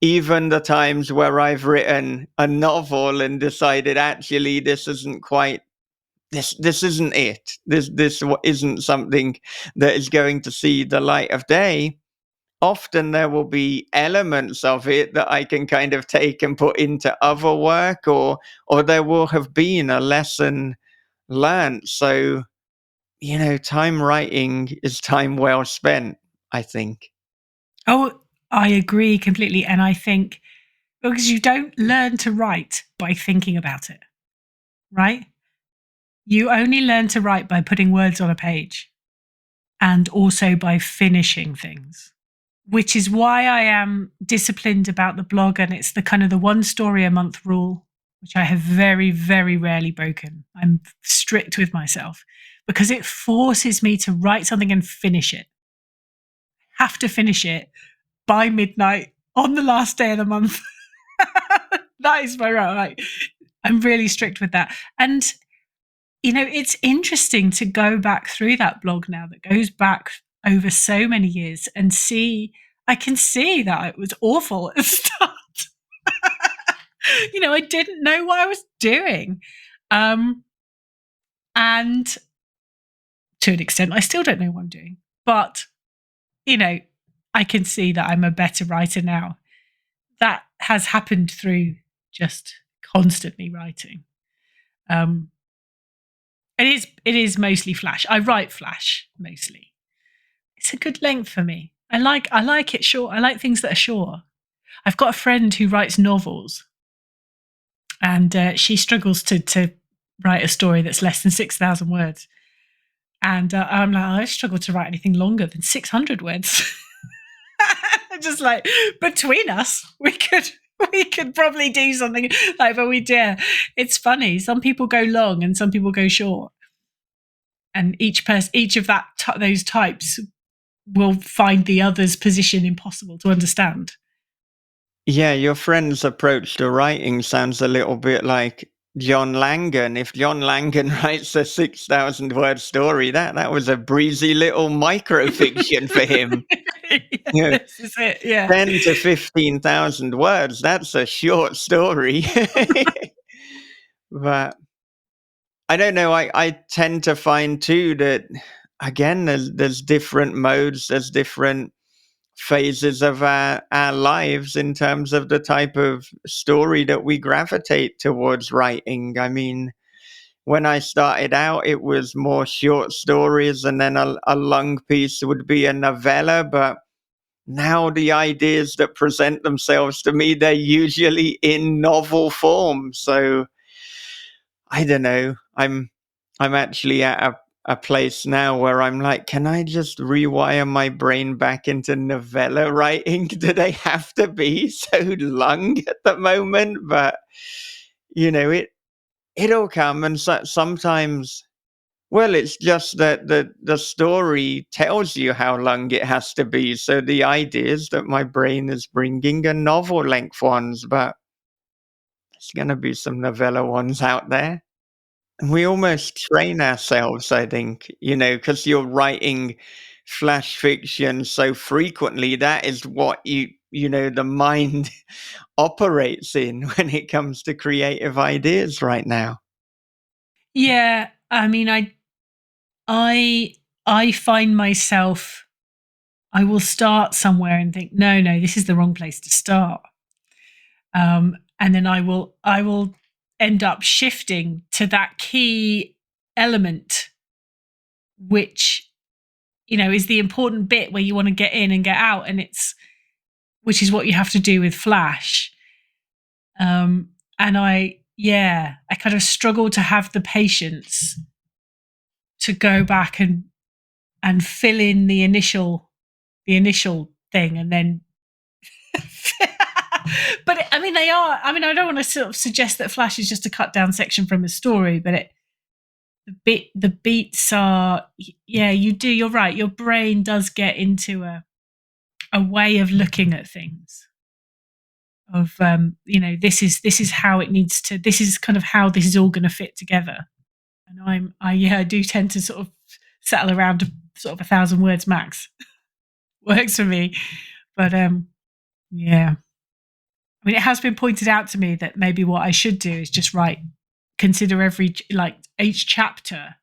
Even the times where I've written a novel and decided actually this isn't quite this isn't it. This isn't something that is going to see the light of day. Often there will be elements of it that I can kind of take and put into other work, or there will have been a lesson learned. So, time writing is time well spent, I think. Oh, I agree completely. And I think because you don't learn to write by thinking about it, right? You only learn to write by putting words on a page and also by finishing things, which is why I am disciplined about the blog. And it's the kind of the one story a month rule, which I have very, very rarely broken. I'm strict with myself because it forces me to write something and finish it. Have to finish it by midnight on the last day of the month. That is my right. I'm really strict with that. And, it's interesting to go back through that blog now that goes back over so many years and I can see that it was awful at the start. I didn't know what I was doing. And to an extent, I still don't know what I'm doing. But, I can see that I'm a better writer now. That has happened through just constantly writing. It is mostly Flash. I write Flash mostly. It's a good length for me. I like it short. I like things that are short. I've got a friend who writes novels, and she struggles to write a story that's less than 6,000 words. And I'm like, I struggle to write anything longer than 600 words. Just like between us, we could probably do something like, but we dare. It's funny. Some people go long and some people go short, and each of those types will find the other's position impossible to understand. Yeah, your friend's approach to writing sounds a little bit like John Langan. If John Langan writes a 6,000 word story, that was a breezy little microfiction for him. You know, This is it. Yeah. 10 to 15,000 words, that's a short story. But I don't know, I tend to find too that, again, there's different modes, there's different phases of our lives in terms of the type of story that we gravitate towards writing. I mean, when I started out, it was more short stories, and then a long piece would be a novella. But now the ideas that present themselves to me, they're usually in novel form. So I don't know. I'm actually at a place now where I'm like, can I just rewire my brain back into novella writing? Do they have to be so long at the moment? But it'll come, and sometimes, well, it's just that the story tells you how long it has to be. So the ideas that my brain is bringing are novel length ones, but there's going to be some novella ones out there. And we almost train ourselves, I think, because you're writing flash fiction so frequently. That is what the mind operates in when it comes to creative ideas right now. Yeah. I mean, I find myself, I will start somewhere and think, no, this is the wrong place to start. And then I will end up shifting to that key element, which, is the important bit where you want to get in and get out. And which is what you have to do with Flash. And I kind of struggle to have the patience to go back and fill in the initial thing, and then but I mean, I don't want to sort of suggest that Flash is just a cut down section from a story, but the beats are, you're right, your brain does get into a way of looking at things, of this is how it needs to, this is kind of how this is all going to fit together. And I do tend to sort of settle around sort of 1,000 words max. Works for me. But yeah. I mean, it has been pointed out to me that maybe what I should do is just consider each chapter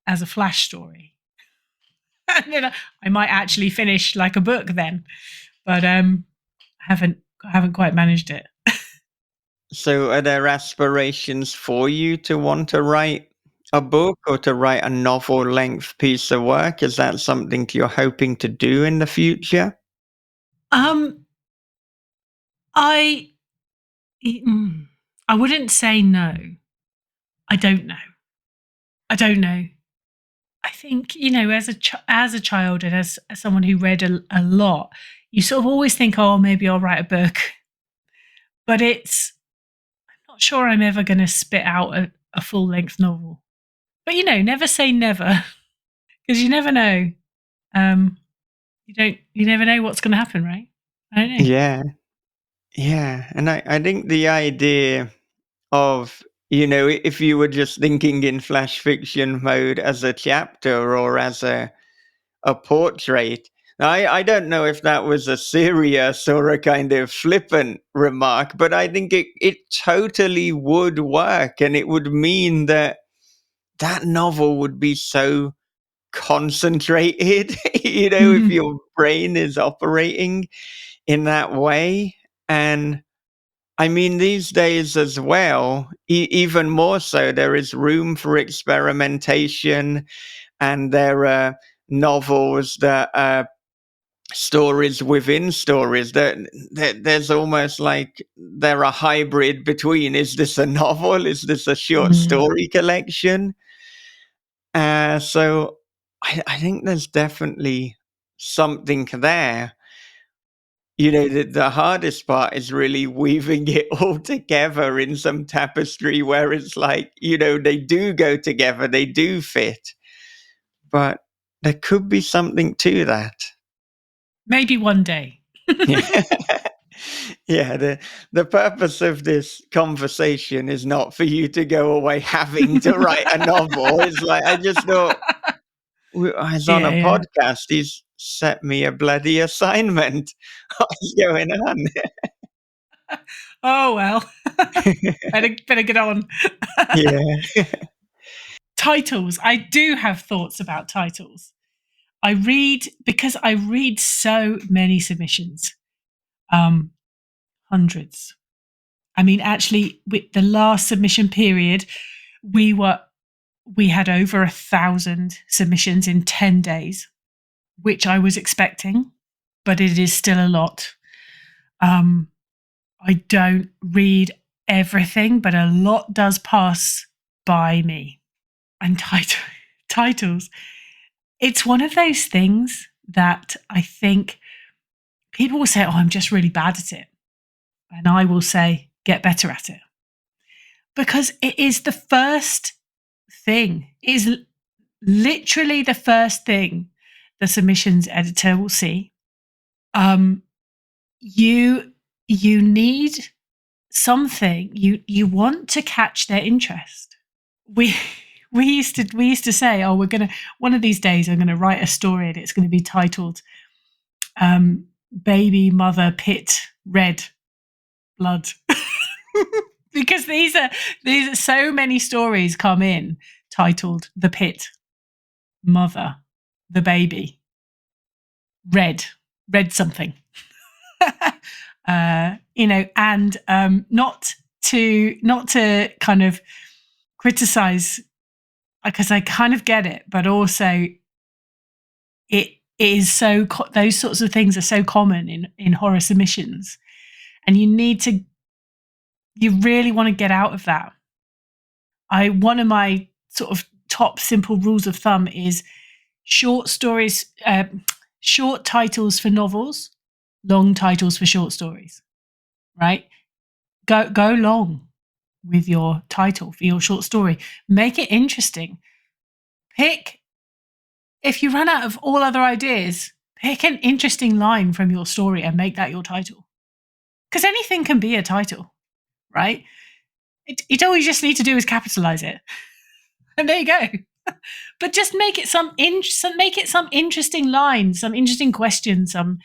as a Flash story. And then I might actually finish like a book then. But I haven't quite managed it. So are there aspirations for you to want to write a book or to write a novel length piece of work? Is that something you're hoping to do in the future? I wouldn't say no. I don't know. I think, as a child and as someone who read a lot, you sort of always think, oh, maybe I'll write a book. But I'm not sure I'm ever going to spit out a full length novel. But, never say never, because you never know. You never know what's going to happen, right? I don't know. Yeah. Yeah. And I think the idea of, if you were just thinking in flash fiction mode as a chapter or as a portrait. I don't know if that was a serious or a kind of flippant remark, but I think it totally would work, and it would mean that novel would be so concentrated, if your brain is operating in that way. And I mean, these days as well, even more so, there is room for experimentation, and there are novels that are stories within stories. There's almost like they're a hybrid between, is this a novel? Is this a short story collection? So I think there's definitely something there. The hardest part is really weaving it all together in some tapestry where it's like, they do go together, they do fit. But there could be something to that. Maybe one day. Yeah, the purpose of this conversation is not for you to go away having to write a novel. It's like I just thought I was on a Yeah. podcast. He's set me a bloody assignment. What's going on? Oh well. better get on. Yeah. Titles. I do have thoughts about titles. Because I read so many submissions, hundreds. I mean, actually, with the last submission period, we had over 1,000 submissions in 10 days, which I was expecting, but it is still a lot. I don't read everything, but a lot does pass by me. And titles, it's one of those things that I think people will say, oh, I'm just really bad at it. And I will say, get better at it. Because it is the first thing, it is literally the first thing the submissions editor will see. You need something, you want to catch their interest. We used to say, oh, one of these days I'm gonna write a story and it's gonna be titled Baby Mother Pit Red Blood. Because these are so many stories come in titled The Pit, Mother, the Baby, Red something. And not to kind of criticize, because I kind of get it, but also it is so those sorts of things are so common in horror submissions, and you really want to get out of that. One of my sort of top simple rules of thumb is short stories, short titles for novels, long titles for short stories, right? Go long with your title for your short story. Make it interesting. If you run out of all other ideas, pick an interesting line from your story and make that your title. Because anything can be a title, right? All you just need to do is capitalize it. And there you go. But just make it some interesting line, some interesting question, some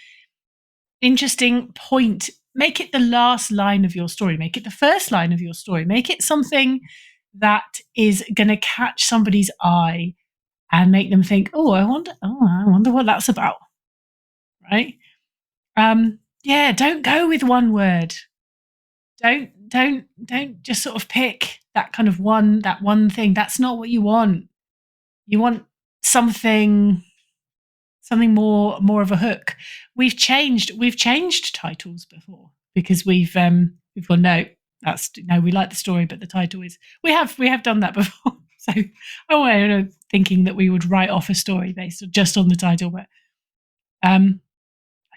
interesting point. Make it the last line of your story. Make it the first line of your story. Make it something that is going to catch somebody's eye and make them think, I wonder what that's about. Right? Yeah, don't go with one word. Don't just sort of pick that kind of one thing. That's not what you want. You want something more of a hook. We've changed titles before because we've gone, no, we like the story, but the title is, we have done that before. So I wasn't thinking that we would write off a story based just on the title, but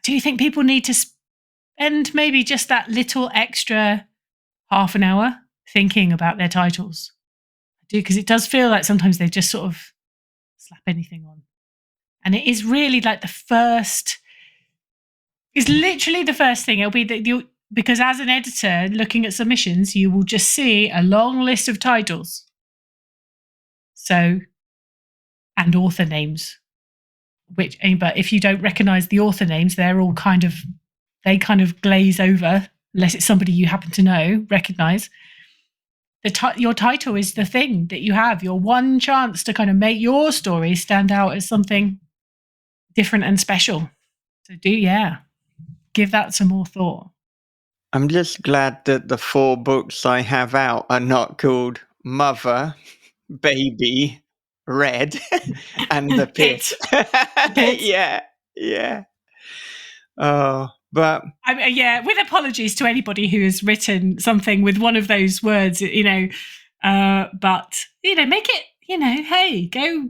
do you think people need to spend maybe just that little extra half an hour thinking about their titles? I do, because it does feel like sometimes they just sort of slap anything on. And it is really like it's literally the first thing. It'll be because as an editor looking at submissions, you will just see a long list of titles. So, and author names, but if you don't recognize the author names, they're all they kind of glaze over, unless it's somebody you happen to recognize. Your title is the thing that you have, your one chance to kind of make your story stand out as something different and special. So give that some more thought. I'm just glad that the 4 books I have out are not called Mother, Baby, Red, and The Pit. Yeah. Oh, but with apologies to anybody who has written something with one of those words, but make it, hey, go,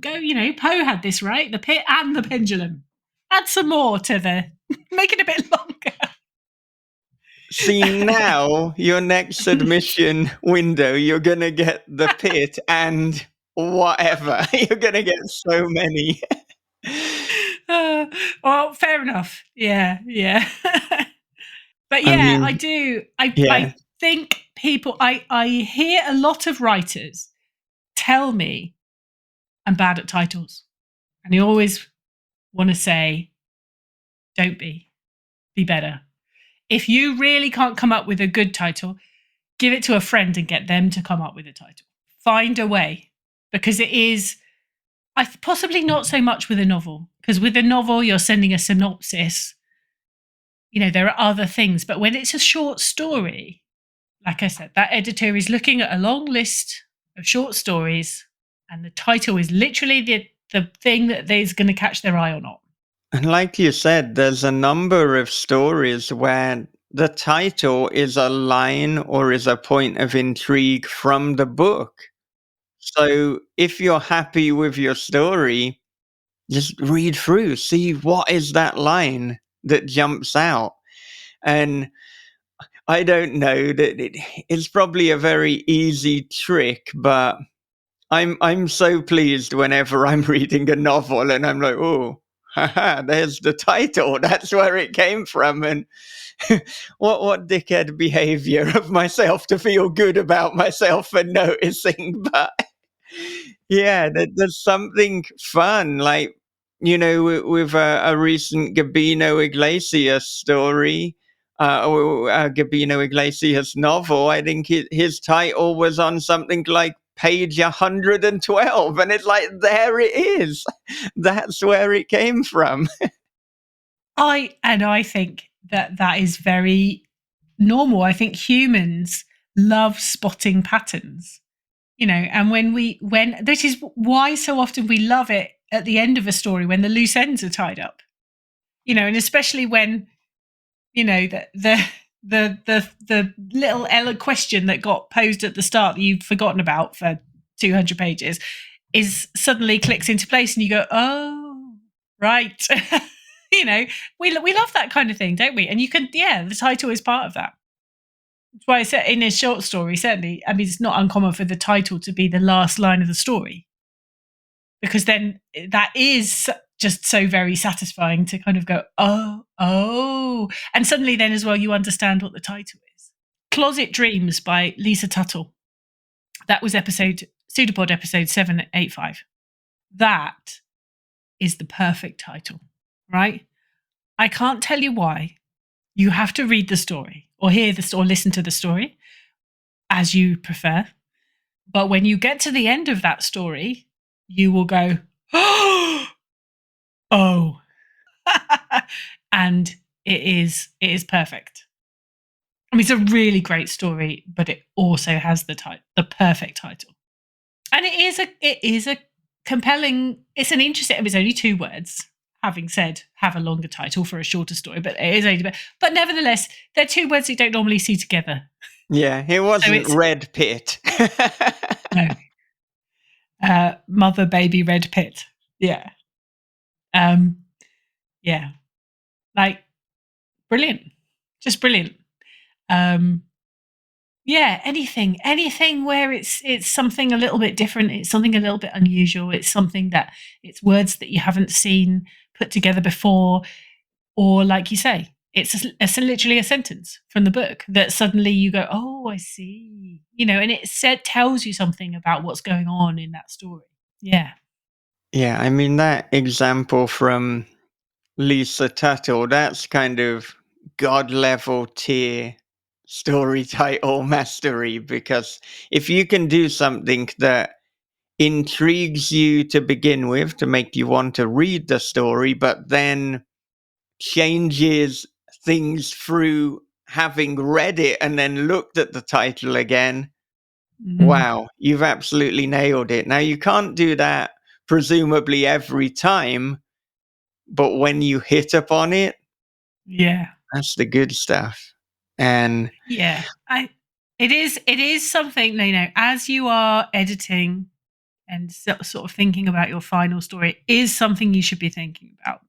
Poe had this, right? The Pit and the Pendulum. Add some more to make it a bit longer. See, now your next submission window, you're going to get The Pit and whatever. You're going to get so many. Well, fair enough. Yeah. But I yeah, mean, I do. yeah. I think people, I hear a lot of writers tell me I'm bad at titles. And they always want to say, don't be better. If you really can't come up with a good title, give it to a friend and get them to come up with a title. Find a way, because it is, possibly not so much with a novel, because with a novel, you're sending a synopsis. You know, there are other things. But when it's a short story, like I said, that editor is looking at a long list of short stories, and the title is literally the thing that is going to catch their eye or not. And like you said, there's a number of stories where the title is a line or is a point of intrigue from the book. So if you're happy with your story, just read through, see what is that line that jumps out. And I don't know that it's probably a very easy trick, but I'm so pleased whenever I'm reading a novel and I'm like, oh, haha, there's the title. That's where it came from. And what dickhead behavior of myself to feel good about myself for noticing. But yeah, there's something fun, like, with a recent Gabino Iglesias story, or a Gabino Iglesias novel. I think his title was on something like page 112, and it's like, there it is. That's where it came from. I think that is very normal. I think humans love spotting patterns, and when this is why so often we love it at the end of a story when the loose ends are tied up, and especially when, the little question that got posed at the start that you've forgotten about for 200 pages is suddenly clicks into place and you go, oh, right. We love that kind of thing, don't we? And the title is part of that. That's why I said in a short story, certainly, I mean, it's not uncommon for the title to be the last line of the story, because then that is just so very satisfying to kind of go, oh. And suddenly then as well, you understand what the title is. Closet Dreams by Lisa Tuttle. That was Pseudopod episode 785. That is the perfect title, right? I can't tell you why. You have to read the story or hear this or listen to the story as you prefer. But when you get to the end of that story, you will go, oh. And it is perfect. I mean, it's a really great story, but it also has the perfect title. And it is a compelling, it's an interesting, it's only 2 words. Having said, have a longer title for a shorter story, but it is only, but nevertheless, they're 2 words you don't normally see together. Yeah, it wasn't Red Pit. No. Mother, baby, Red Pit. Yeah. Yeah. Like, brilliant. Just brilliant. Yeah, anything where it's something a little bit different, it's something a little bit unusual, it's something that it's words that you haven't seen put together before, or like you say, it's literally a sentence from the book that suddenly you go, oh, I see, and it tells you something about what's going on in that story. Yeah. Yeah, I mean, that example from Lisa Tuttle, that's kind of God level tier story title mastery, because if you can do something that intrigues you to begin with to make you want to read the story, but then changes things through having read it and then looked at the title again, wow, you've absolutely nailed it. Now, you can't do that presumably every time, but when you hit upon it, Yeah. that's the good stuff. And yeah, it is something, as you are editing and sort of thinking about your final story, it is something you should be thinking about.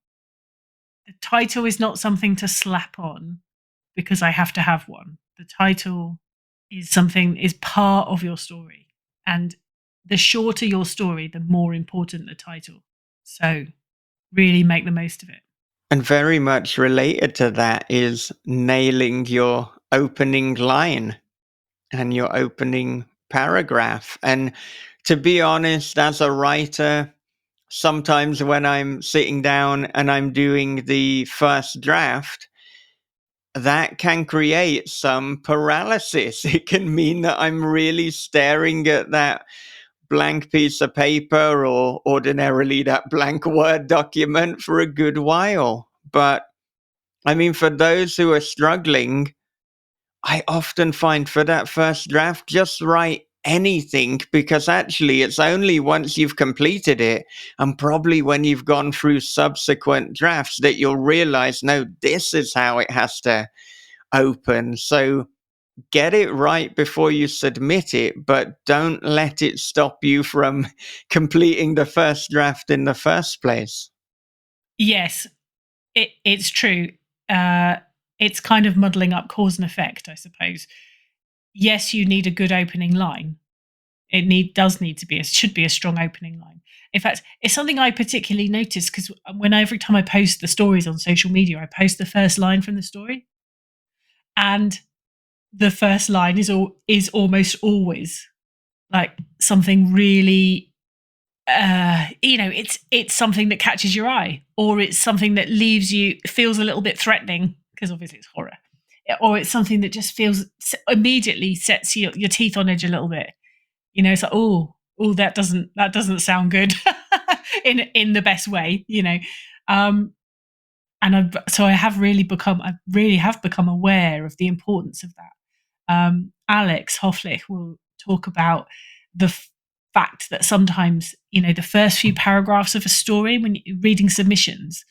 The title is not something to slap on because I have to have one. The title is part of your story. And the shorter your story, the more important the title. So really make the most of it. And very much related to that is nailing your opening line and your opening paragraph. And to be honest, as a writer, sometimes when I'm sitting down and I'm doing the first draft, that can create some paralysis. It can mean that I'm really staring at that blank piece of paper or ordinarily that blank Word document for a good while. But I mean, for those who are struggling, I often find for that first draft, just write anything, because actually it's only once you've completed it and probably when you've gone through subsequent drafts that you'll realize, no, this is how it has to open. So get it right before you submit it, but don't let it stop you from completing the first draft in the first place. Yes, it's true. It's kind of muddling up cause and effect, I suppose. Yes, you need a good opening line. Does need to be should be a strong opening line. In fact, it's something I particularly notice because every time I post the stories on social media, I post the first line from the story, and the first line is almost always like something really, it's something that catches your eye, or it's something that feels a little bit threatening because obviously it's horror, or it's something that just immediately sets your teeth on edge a little bit. It's like, oh, that doesn't sound good in the best way, and I have really become aware of the importance of that. Alex Hofflich will talk about the fact that sometimes, the first few paragraphs of a story, when you're reading submissions,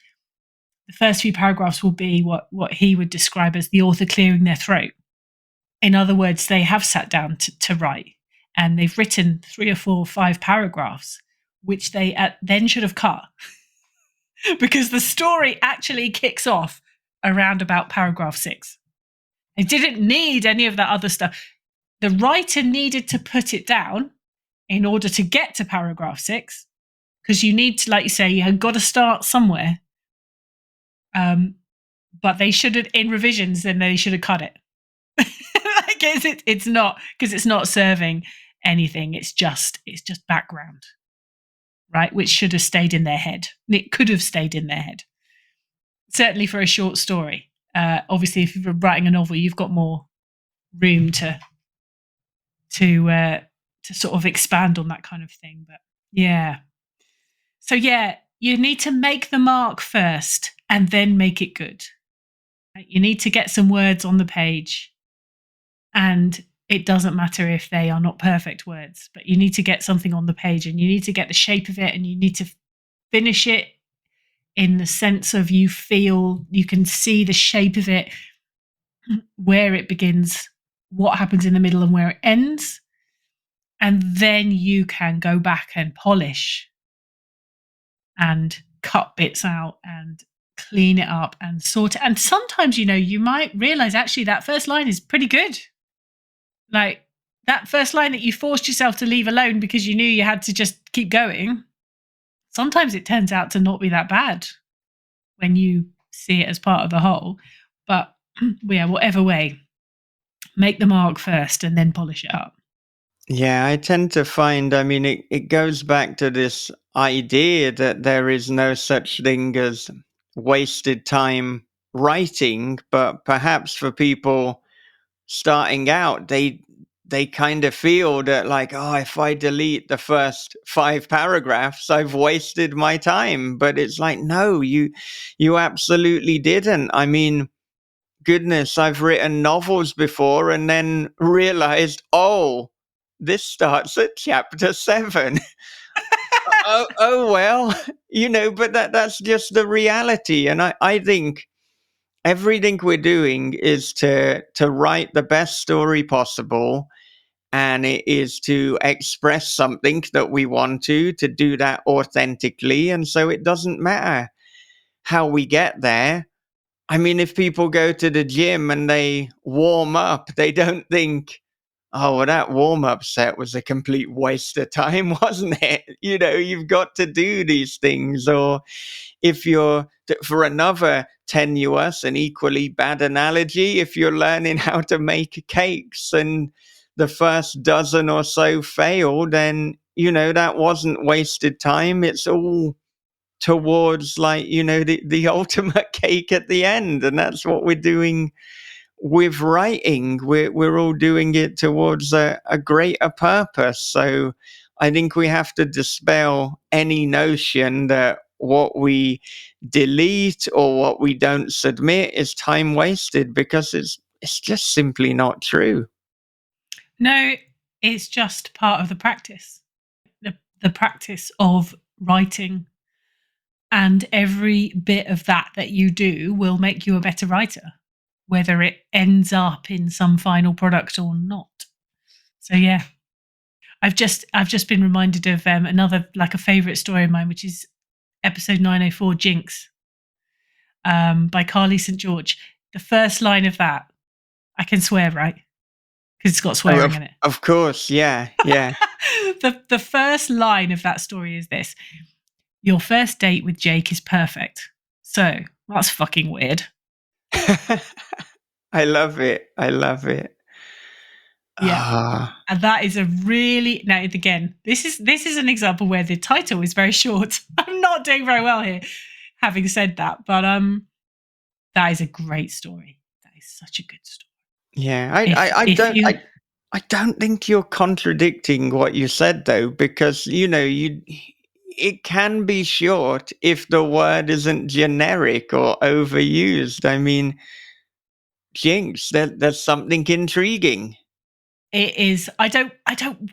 the first few paragraphs will be what he would describe as the author clearing their throat. In other words, they have sat down to write, and they've written 3 or 4 or 5 paragraphs, which they then should have cut because the story actually kicks off around about paragraph 6. They didn't need any of that other stuff. The writer needed to put it down in order to get to paragraph 6, because you need to, like you say, you have got to start somewhere. But they should have, in revisions, then they should have cut it. It's not, because it's not serving anything. It's just background, right? Which should have stayed in their head. It could have stayed in their head. Certainly for a short story. Obviously, if you're writing a novel, you've got more room to sort of expand on that kind of thing. But yeah. So yeah, you need to make the mark first and then make it good. You need to get some words on the page, and it doesn't matter if they are not perfect words, but you need to get something on the page, and you need to get the shape of it, and you need to finish it in the sense of you can see the shape of it, where it begins, what happens in the middle, and where it ends. And then you can go back and polish and cut bits out and clean it up and sort it. And sometimes, you might realize actually that first line is pretty good. Like that first line that you forced yourself to leave alone because you knew you had to just keep going. Sometimes it turns out to not be that bad when you see it as part of the whole. But yeah, whatever way, make the mark first and then polish it up. Yeah, I tend to find, it goes back to this idea that there is no such thing as wasted time writing, but perhaps for people starting out, they kind of feel that like, oh, if I delete the first 5 paragraphs, I've wasted my time. But it's like, no, you absolutely didn't. I mean, goodness, I've written novels before and then realized, oh, this starts at chapter 7. oh well, but that's just the reality. And I think everything we're doing is to write the best story possible, and it is to express something that we want to do that authentically. And so it doesn't matter how we get there. I mean, if people go to the gym and they warm up, they don't think, oh, well, that warm-up set was a complete waste of time, wasn't it? You've got to do these things. Or if you're, for another tenuous and equally bad analogy, if you're learning how to make cakes and the first dozen or so fail, then, that wasn't wasted time. It's all towards, like, the ultimate cake at the end. And that's what we're doing with writing. We're all doing it towards a greater purpose. So I think we have to dispel any notion that what we delete or what we don't submit is time wasted, because it's just simply not true. No, it's just part of the practice. The practice of writing, and every bit of that you do will make you a better writer, whether it ends up in some final product or not. So yeah, I've just been reminded of another, like, a favorite story of mine, which is episode 904, Jinx, by Carly St. George. The first line of that, I can swear, right? Because it's got swearing in it. Of course, yeah. The first line of that story is this: your first date with Jake is perfect. So that's fucking weird. I love it. Yeah. And that is a really, now again, this is an example where the title is very short. I'm not doing very well here, having said that, but that is a great story. That is such a good story. Yeah, I don't think you're contradicting what you said, though, because it can be short if the word isn't generic or overused. I mean, Jinx, there's something intriguing. It is. I don't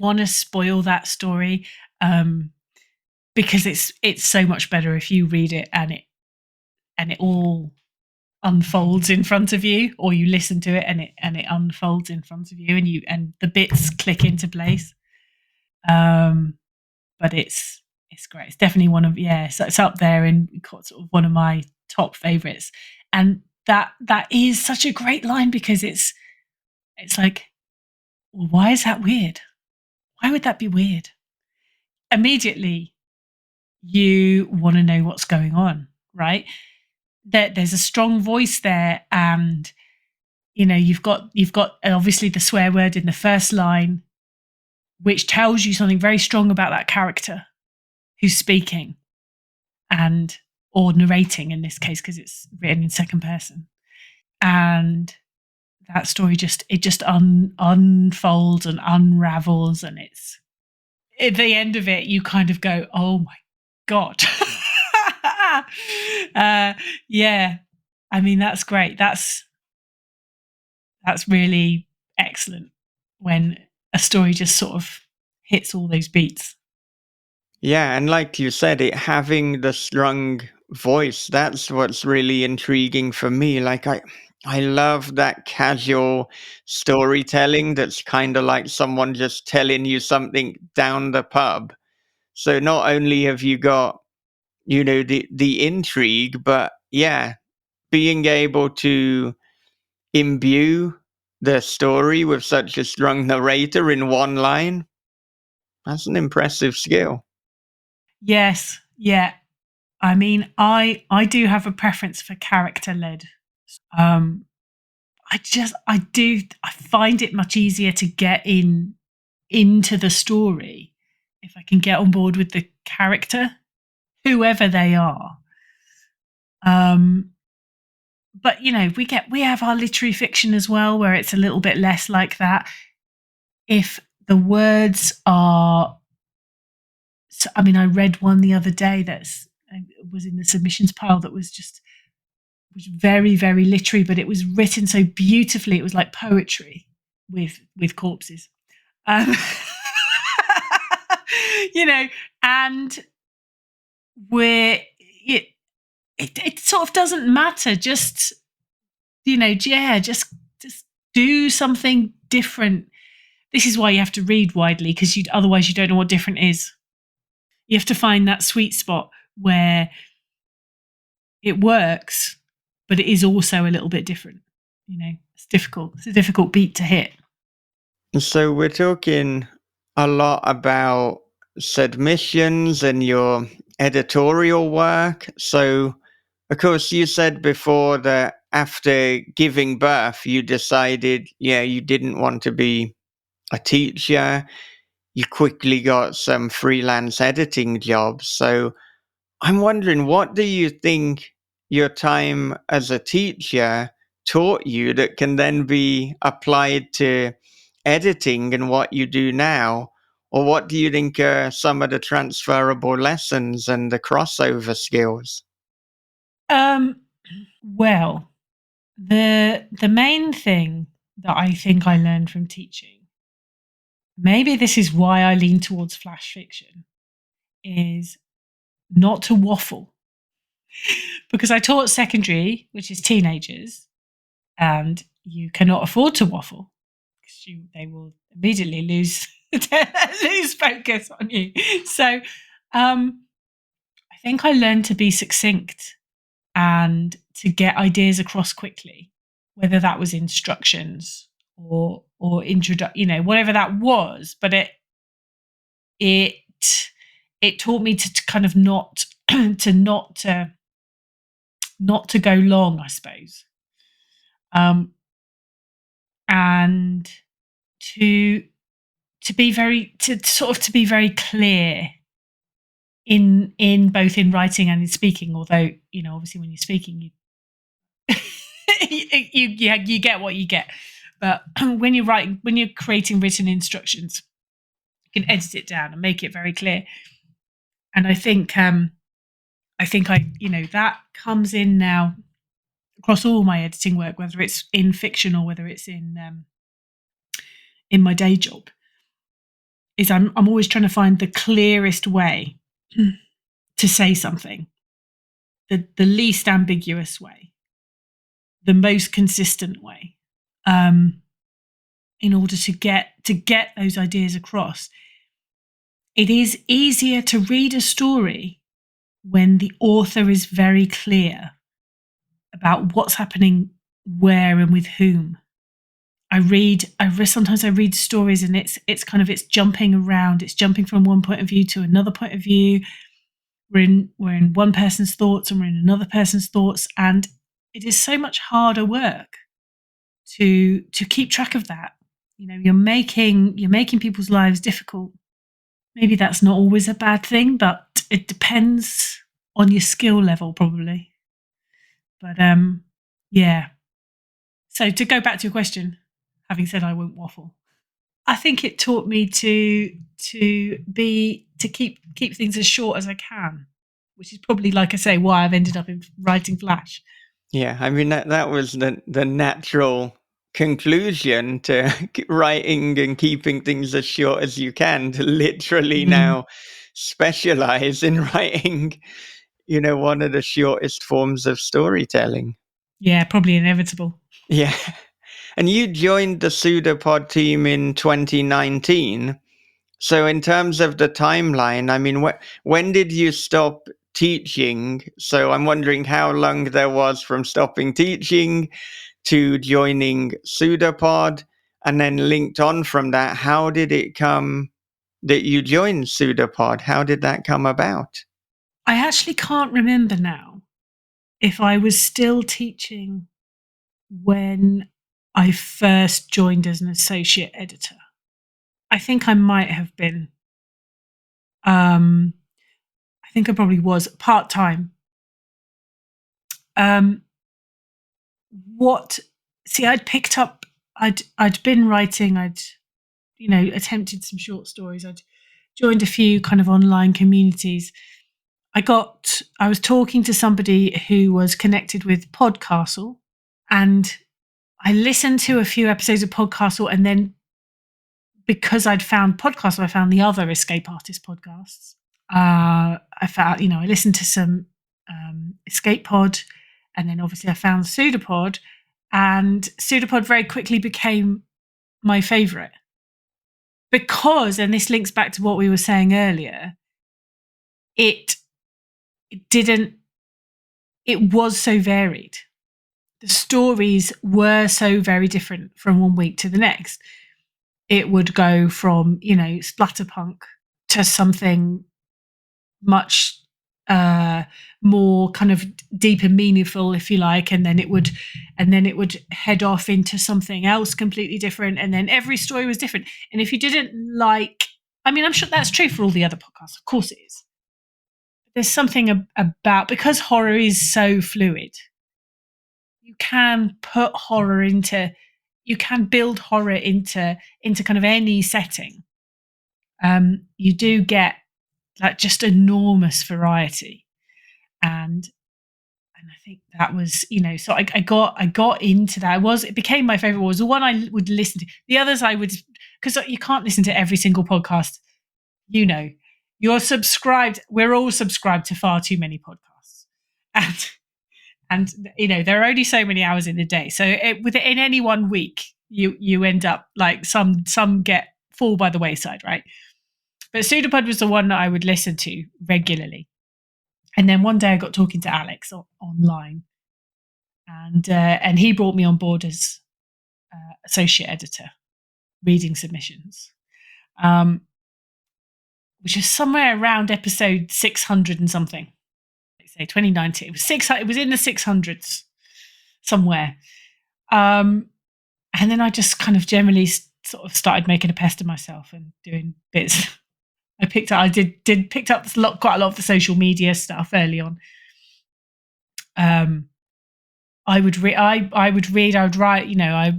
want to spoil that story, because it's so much better if you read it and it all unfolds in front of you, or you listen to it and it unfolds in front of you, and the bits click into place. But it's great. It's definitely one of, so it's up there in sort of one of my top favorites. And that is such a great line, because it's like, well, why is that weird? Why would that be weird? Immediately you want to know what's going on, right? There's a strong voice there, and you've got obviously the swear word in the first line, which tells you something very strong about that character who's speaking or narrating in this case, because it's written in second person. And that story just unfolds and unravels, and it's at the end of it you kind of go, oh my god. Yeah, I mean, that's great. That's really excellent when a story just sort of hits all those beats. Yeah, and like you said, it having the strong voice, that's what's really intriguing for me. Like, I love that casual storytelling that's kind of like someone just telling you something down the pub. So not only have you got, the intrigue, but yeah, being able to imbue the story with such a strong narrator in one line, that's an impressive skill. Yes, yeah. I mean, I do have a preference for character led. I find it much easier to get into the story if I can get on board with the character, whoever they are. But we have our literary fiction as well, where it's a little bit less like that. If the words are, I mean, I read one the other day was in the submissions pile that was very, very literary, but it was written so beautifully. It was like poetry with corpses, and it sort of doesn't matter. Just just do something different. This is why you have to read widely, because otherwise you don't know what different is. You have to find that sweet spot where it works, but it is also a little bit different. It's difficult. It's a difficult beat to hit. So we're talking a lot about submissions and your editorial work. So, of course, you said before that after giving birth, you decided, you didn't want to be a teacher. You quickly got some freelance editing jobs. So I'm wondering, what do you think your time as a teacher taught you that can then be applied to editing and what you do now? Or what do you think are some of the transferable lessons and the crossover skills? Um, well, the main thing that I think I learned from teaching, maybe this is why I lean towards flash fiction, is not to waffle. Because I taught secondary, which is teenagers, and you cannot afford to waffle because they will immediately lose lose focus on you. So I think I learned to be succinct and to get ideas across quickly, whether that was instructions or introduction, whatever that was. But it taught me to kind of not not to go long, I suppose, and to be very to be very clear in both in writing and in speaking. Although obviously when you're speaking, you you get what you get, but when you're writing, when you're creating written instructions, you can edit it down and make it very clear. And I think that comes in now across all my editing work, whether it's in fiction or whether it's in my day job. Is I'm always trying to find the clearest way to say something, the least ambiguous way, the most consistent way, in order to get those ideas across. It is easier to read a story when the author is very clear about what's happening where and with whom. Sometimes I read stories and it's jumping around. It's jumping from one point of view to another point of view. We're in one person's thoughts and we're in another person's thoughts, and it is so much harder work to keep track of that. You're making people's lives difficult. Maybe that's not always a bad thing, but it depends on your skill level, probably. But yeah. So to go back to your question, having said I won't waffle, I think it taught me to keep things as short as I can, which is probably, like I say, why I've ended up in writing flash. Yeah, I mean that was the natural conclusion to writing and keeping things as short as you can, to literally now specialize in writing, one of the shortest forms of storytelling. Yeah, probably inevitable. Yeah. And you joined the PseudoPod team in 2019. So in terms of the timeline, I mean, when did you stop teaching? So I'm wondering how long there was from stopping teaching to joining PseudoPod, and then linked on from that, how did it come that you joined PseudoPod? How did that come about? I actually can't remember now if I was still teaching when I first joined as an associate editor. I think I might have been. I think I probably was part-time. I'd picked up, I'd been writing, I'd attempted some short stories, I'd joined a few kind of online communities. I was talking to somebody who was connected with Podcastle, and I listened to a few episodes of Podcastle, and then because I'd found Podcastle, I found the other escape artist podcasts. I listened to some Escape Pod, and then obviously I found PseudoPod, and PseudoPod very quickly became my favorite because, and this links back to what we were saying earlier, it was so varied. The stories were so very different from one week to the next. it would go from, splatterpunk to something much more kind of deep and meaningful, if you like, and then it would head off into something else completely different, and then every story was different. And if you didn't like, I'm sure that's true for all the other podcasts, of course it is. There's something about, because horror is so fluid, you can build horror into kind of any setting. You do get like just enormous variety, and I think that was, so I got into that. It became my favorite. It was the one I would listen to. The others I would, because you can't listen to every single podcast. You're subscribed. We're all subscribed to far too many podcasts, and there are only so many hours in the day. So in any one week, you end up like some fall by the wayside, right? But PseudoPod was the one that I would listen to regularly. And then one day I got talking to Alex online, and he brought me on board as associate editor, reading submissions, which is somewhere around episode 600 and something. Let's say 2019. It was in the 600s somewhere. And then I just kind of generally sort of started making a pest of myself and doing bits. I picked up quite a lot of the social media stuff early on. I would write, I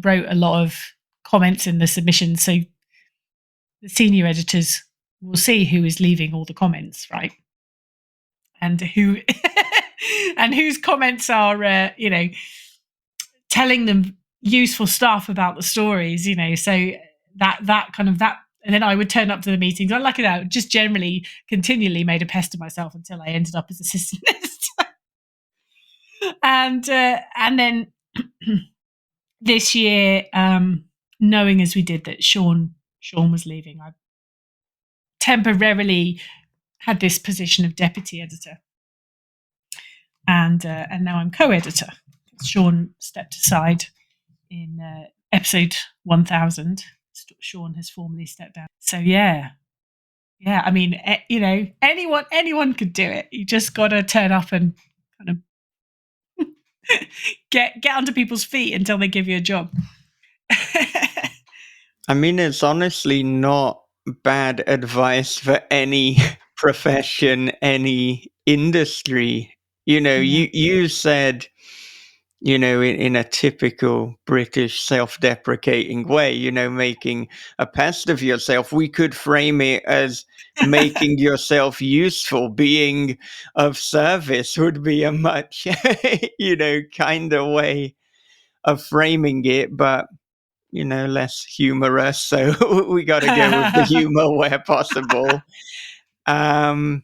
wrote a lot of comments in the submissions. So the senior editors will see who is leaving all the comments, right? And whose comments are, telling them useful stuff about the stories, so that kind of that. And then I would turn up to the meetings. I like it out, just generally continually made a pest of myself until I ended up as assistant editor. And then this year, knowing as we did that Sean was leaving, I temporarily had this position of deputy editor, and now I'm co-editor. Sean stepped aside in episode 1000. Sean has formally stepped down. So yeah. Anyone could do it. You just got to turn up and kind of get under people's feet until they give you a job. It's honestly not bad advice for any profession, any industry. You said, in a typical British self-deprecating way, making a pest of yourself. We could frame it as making yourself useful, being of service would be a much, kind of way of framing it, but, less humorous. So we got to go with the humor where possible. I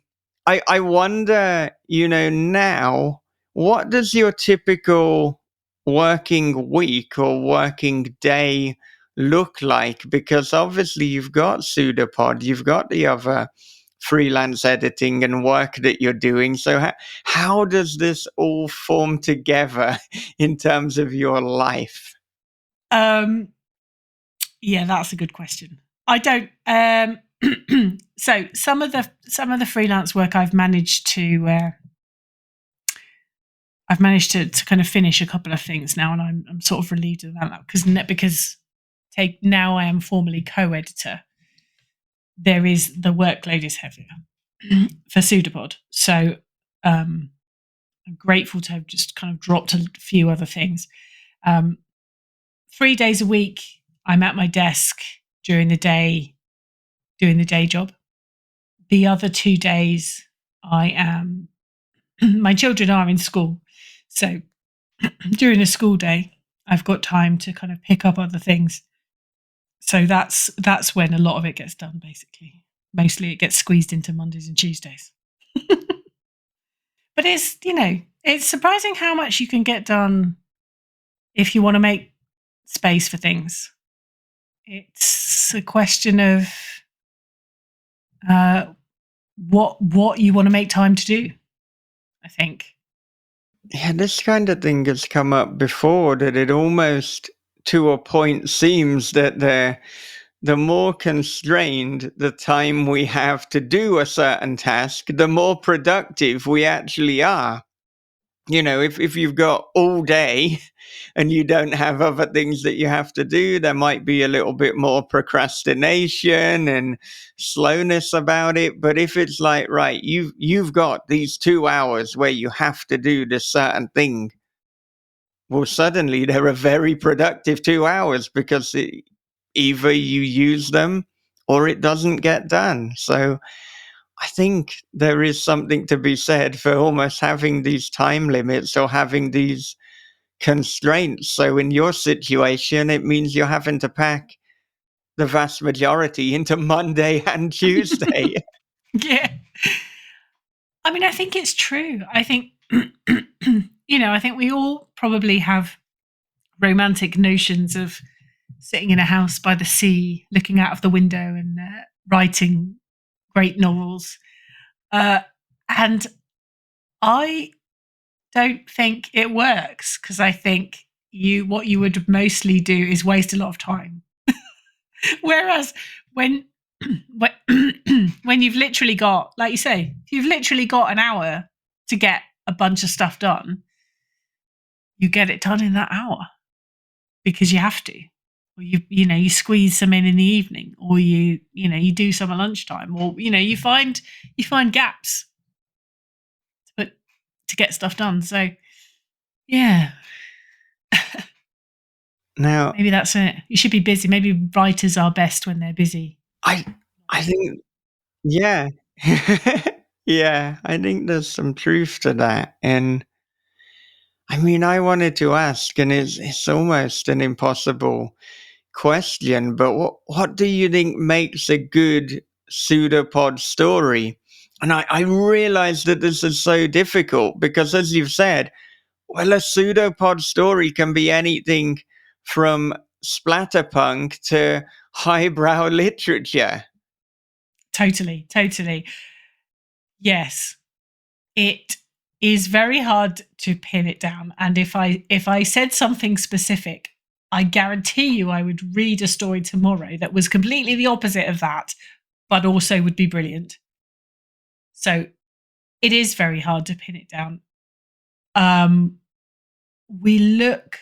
wonder, now, what does your typical working week or working day look like? Because obviously you've got PseudoPod, you've got the other freelance editing and work that you're doing. So how does this all form together in terms of your life? Yeah, that's a good question. I don't. So some of the freelance work I've managed to kind of finish a couple of things now, and I'm sort of relieved about that because now I am formally co-editor. The workload is heavier for PseudoPod, so I'm grateful to have just kind of dropped a few other things. 3 days a week, I'm at my desk during the day doing the day job. The other 2 days, my children are in school. So during the school day, I've got time to kind of pick up other things. So that's when a lot of it gets done, basically. Mostly it gets squeezed into Mondays and Tuesdays. But it's surprising how much you can get done if you want to make space for things. It's a question of what you want to make time to do, I think. Yeah, this kind of thing has come up before, that it almost to a point seems that there the more constrained the time we have to do a certain task, the more productive we actually are. If you've got all day and you don't have other things that you have to do, there might be a little bit more procrastination and slowness about it. But if it's like, right, you've got these 2 hours where you have to do this certain thing, well, suddenly they're a very productive 2 hours because either you use them or it doesn't get done. So I think there is something to be said for almost having these time limits or having these constraints. So in your situation, it means you're having to pack the vast majority into Monday and Tuesday. Yeah. I mean, I think it's true. I think, I think we all probably have romantic notions of sitting in a house by the sea, looking out of the window and writing great novels. And I don't think it works because I think what you would mostly do is waste a lot of time. Whereas when when you've literally got, like you say, if you've literally got an hour to get a bunch of stuff done, you get it done in that hour because you have to. Or you squeeze some in the evening, or you do some at lunchtime, or you find gaps to get stuff done. So yeah. Now, Maybe that's it. You should be busy. Maybe writers are best when they're busy. I think, yeah. Yeah, I think there's some truth to that. And I mean, I wanted to ask, and it's almost an impossible question, but what do you think makes a good pseudopod story? And I realize that this is so difficult because, as you've said, well, a pseudopod story can be anything from splatterpunk to highbrow literature. Totally. Yes. It is very hard to pin it down. And if I said something specific, I guarantee you I would read a story tomorrow that was completely the opposite of that, but also would be brilliant. So it is very hard to pin it down. We look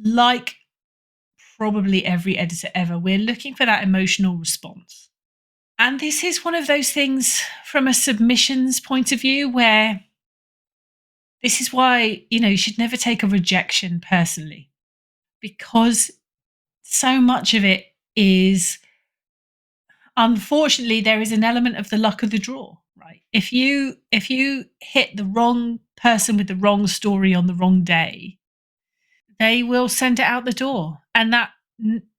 like probably every editor ever, we're looking for that emotional response. And this is one of those things from a submissions point of view where this is why, you should never take a rejection personally, because so much of it is, unfortunately, there is an element of the luck of the draw, right? If you hit the wrong person with the wrong story on the wrong day, they will send it out the door. And that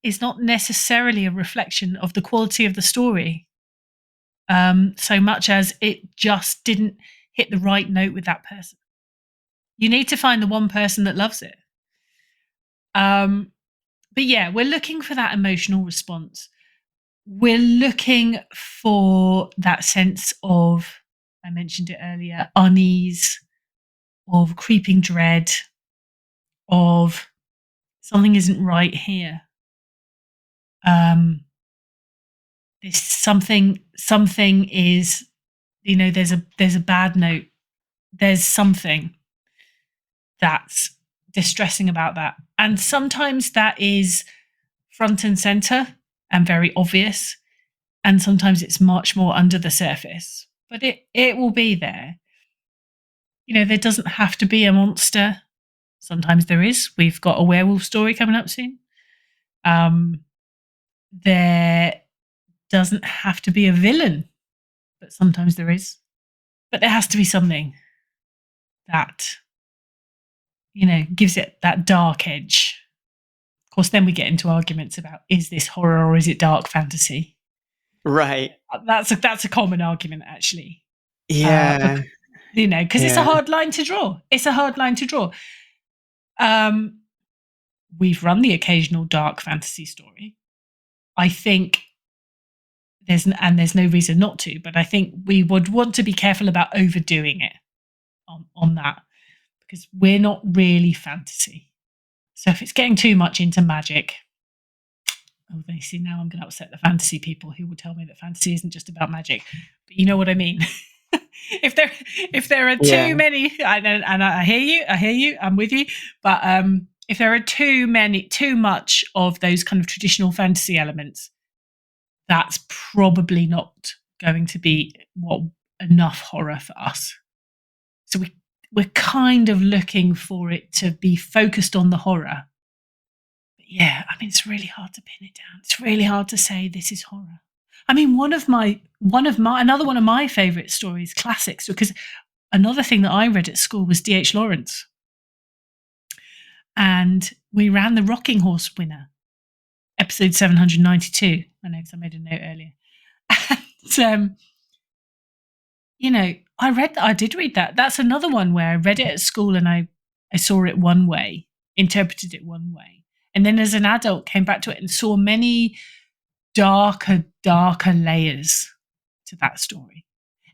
is not necessarily a reflection of the quality of the story, so much as it just didn't hit the right note with that person. You need to find the one person that loves it. But yeah, we're looking for that emotional response. We're looking for that sense of, I mentioned it earlier, unease, of creeping dread, of something isn't right here. This something is, there's a bad note. There's something that's distressing about that. And sometimes that is front and center and very obvious. And sometimes it's much more under the surface. But it will be there. There doesn't have to be a monster. Sometimes there is. We've got a werewolf story coming up soon. There doesn't have to be a villain, but sometimes there is. But there has to be something that, gives it that dark edge. Of course, then we get into arguments about, is this horror or is it dark fantasy? Right. That's a common argument, actually. Yeah. Because it's a hard line to draw. It's a hard line to draw. We've run the occasional dark fantasy story. I think there's no reason not to, but I think we would want to be careful about overdoing it on that, because we're not really fantasy. So if it's getting too much into magic, Oh, they see, now I'm going to upset the fantasy people who will tell me that fantasy isn't just about magic. But you know what I mean. if there are too many, and I hear you, I'm with you. But if there are too much of those kind of traditional fantasy elements, that's probably not going to be enough horror for us. So we're kind of looking for it to be focused on the horror. But yeah, I mean, it's really hard to pin it down. It's really hard to say this is horror. I mean, another one of my favourite stories, classics, because another thing that I read at school was D.H. Lawrence. And we ran the Rocking Horse winner, episode 792. I know because I made a note earlier. And, I did read that. That's another one where I read it at school and I saw it one way, interpreted it one way. And then as an adult, came back to it and saw many darker layers to that story.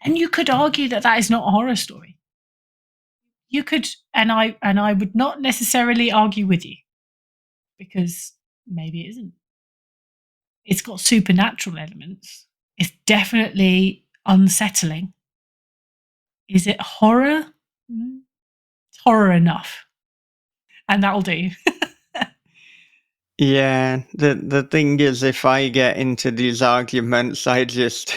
And you could argue that is not a horror story. You could, and I would not necessarily argue with you, because maybe it isn't. It's got supernatural elements. It's definitely unsettling. Is it horror? It's horror enough. And that'll do. Yeah, the thing is, if I get into these arguments, I just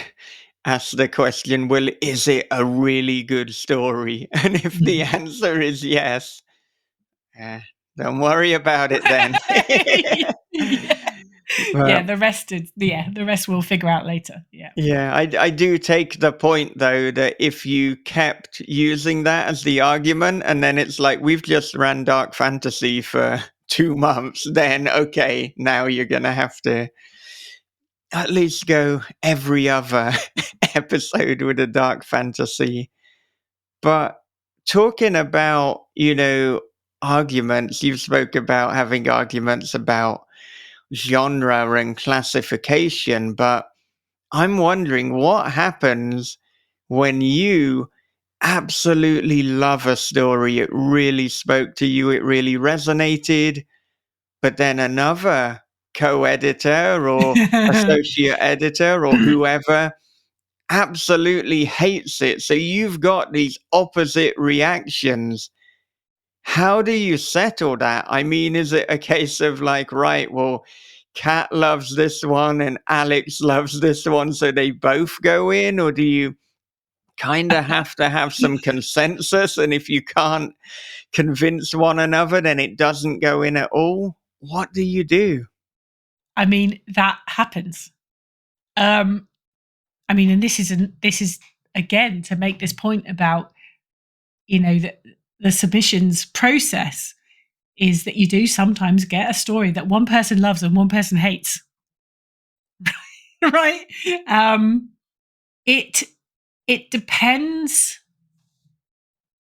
ask the question, well, is it a really good story? And if the answer is yes, don't worry about it then. The rest we'll figure out later. Yeah, I do take the point, though, that if you kept using that as the argument, and then it's like, we've just ran dark fantasy for 2 months, then okay, now you're going to have to at least go every other episode with a dark fantasy. But talking about, arguments, you spoke about having arguments about genre and classification, but I'm wondering what happens when you absolutely love a story, it really spoke to you, it really resonated, but then another co-editor or associate editor or whoever absolutely hates it. So you've got these opposite reactions. How do you settle that? I mean, is it a case of like, right, well, Kat loves this one and Alex loves this one, so they both go in? Or do you kind of have to have some consensus? And if you can't convince one another, then it doesn't go in at all? What do you do? I mean, that happens. And this is again to make this point about, the submissions process is that you do sometimes get a story that one person loves and one person hates. Right? It depends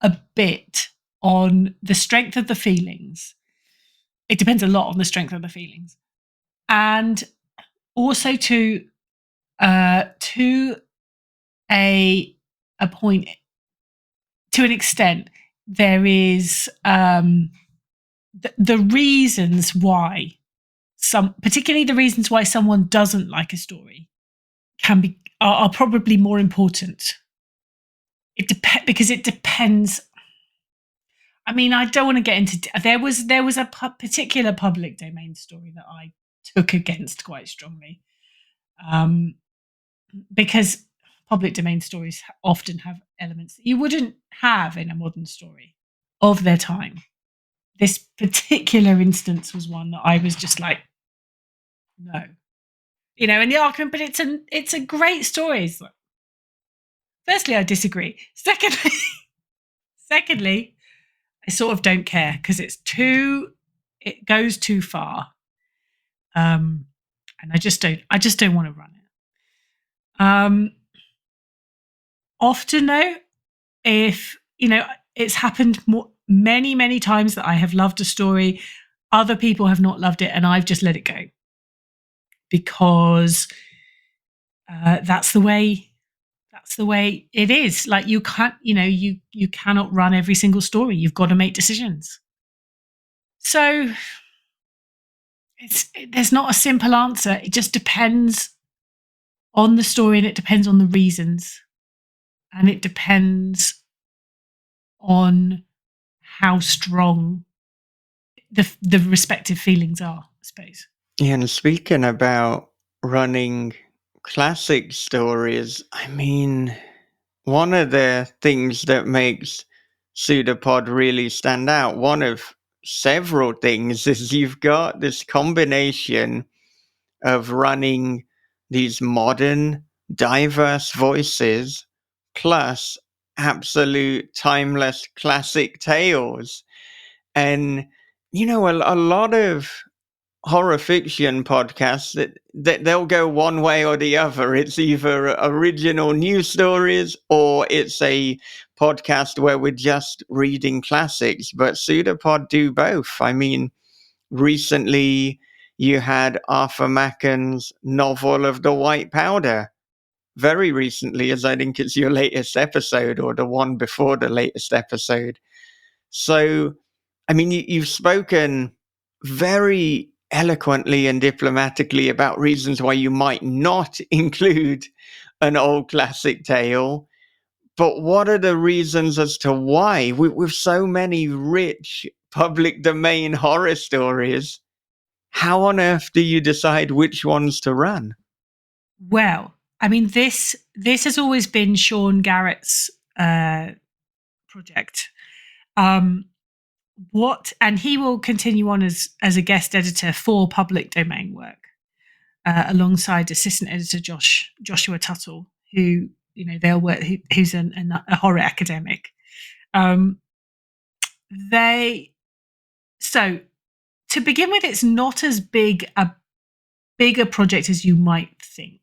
a bit on the strength of the feelings. It depends a lot on the strength of the feelings. And also to a point, to an extent, there is the reasons why particularly the reasons why someone doesn't like a story are probably more important. Because it depends. I mean, I don't want to get into. There was a particular public domain story that I took against quite strongly, because public domain stories often have elements that you wouldn't have in a modern story of their time. This particular instance was one that I was just like, no, and the argument, but it's a great story. So, firstly, I disagree. Secondly, I sort of don't care because it goes too far. And I just don't want to run it. Often though, if, it's happened many times that I have loved a story, other people have not loved it, and I've just let it go. Because that's the way it is. Like, you can't, you cannot run every single story. You've got to make decisions. So there's not a simple answer. It just depends on the story, and it depends on the reasons, and it depends on how strong the respective feelings are, I suppose. Yeah, and speaking about running classic stories, I mean, one of the things that makes Pseudopod really stand out, one of several things, is you've got this combination of running these modern, diverse voices plus absolute timeless classic tales. And, a lot of horror fiction podcasts that they'll go one way or the other. It's either original news stories or it's a podcast where we're just reading classics. But Pseudopod do both. I mean, recently you had Arthur Macken's novel of the White Powder. Very recently, as I think it's your latest episode or the one before the latest episode. So, I mean, you've spoken very eloquently and diplomatically about reasons why you might not include an old classic tale. But what are the reasons as to why? With so many rich public domain horror stories, how on earth do you decide which ones to run? Well, I mean, this has always been Sean Garrett's project. And he will continue on as a guest editor for public domain work, alongside assistant editor Joshua Tuttle, who they'll work. Who's a horror academic. So to begin with, it's not as big a project as you might think,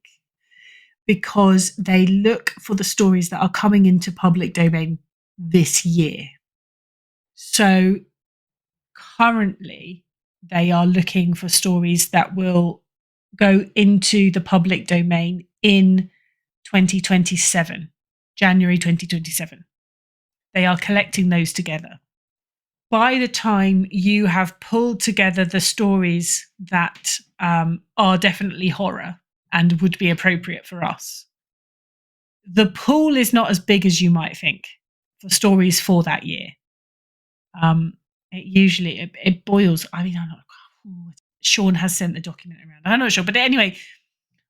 because they look for the stories that are coming into public domain this year. So currently, they are looking for stories that will go into the public domain in 2027, January 2027. They are collecting those together. By the time you have pulled together the stories that are definitely horror and would be appropriate for us, the pool is not as big as you might think for stories for that year. It usually it boils. I mean, I'm not. Sean has sent the document around. I'm not sure, but anyway,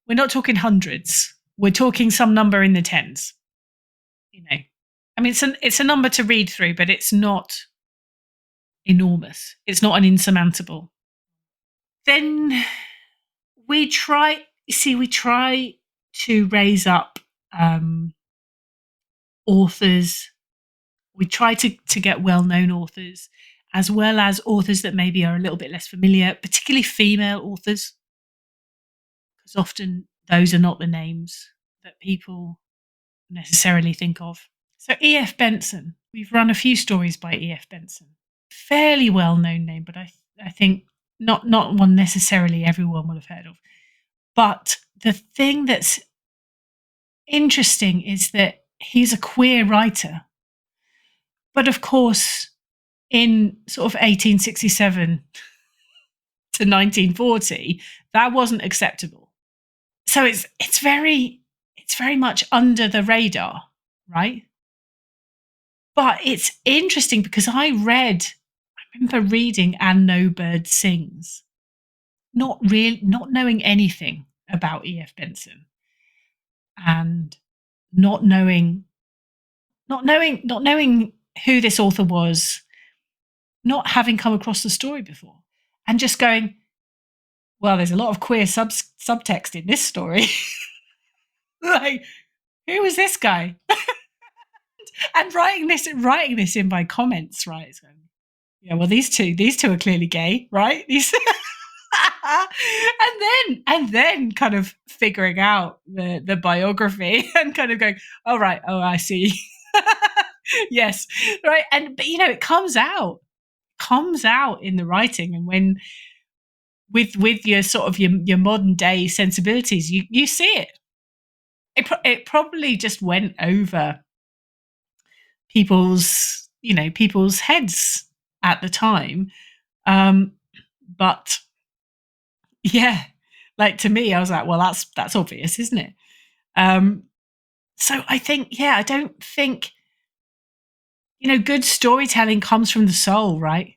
we're not talking hundreds. We're talking some number in the tens. I mean, it's a number to read through, but it's not enormous. It's not an insurmountable. Then we try to raise up authors. We try to get well-known authors, as well as authors that maybe are a little bit less familiar, particularly female authors, because often those are not the names that people necessarily think of. So E.F. Benson, we've run a few stories by E.F. Benson. Fairly well-known name, but I think not one necessarily everyone will have heard of. But the thing that's interesting is that he's a queer writer. But of course, in sort of 1867 to 1940, that wasn't acceptable. So it's very much under the radar, right? But it's interesting because I remember reading And No Bird Sings, not knowing anything about E.F. Benson, and not knowing who this author was, not having come across the story before, and just going, well, there's a lot of queer subtext in this story. Like, who is this guy? And writing this in my comments, right? It's going, yeah, well, these two are clearly gay, right? and then kind of figuring out the biography and kind of going, oh right, oh I see. Yes, right. But it comes out in the writing, and when with your sort of your modern day sensibilities, you see it. It probably just went over people's heads at the time, but Yeah. Like to me, I was like, well, that's obvious, isn't it? So I think, I don't think, good storytelling comes from the soul, right?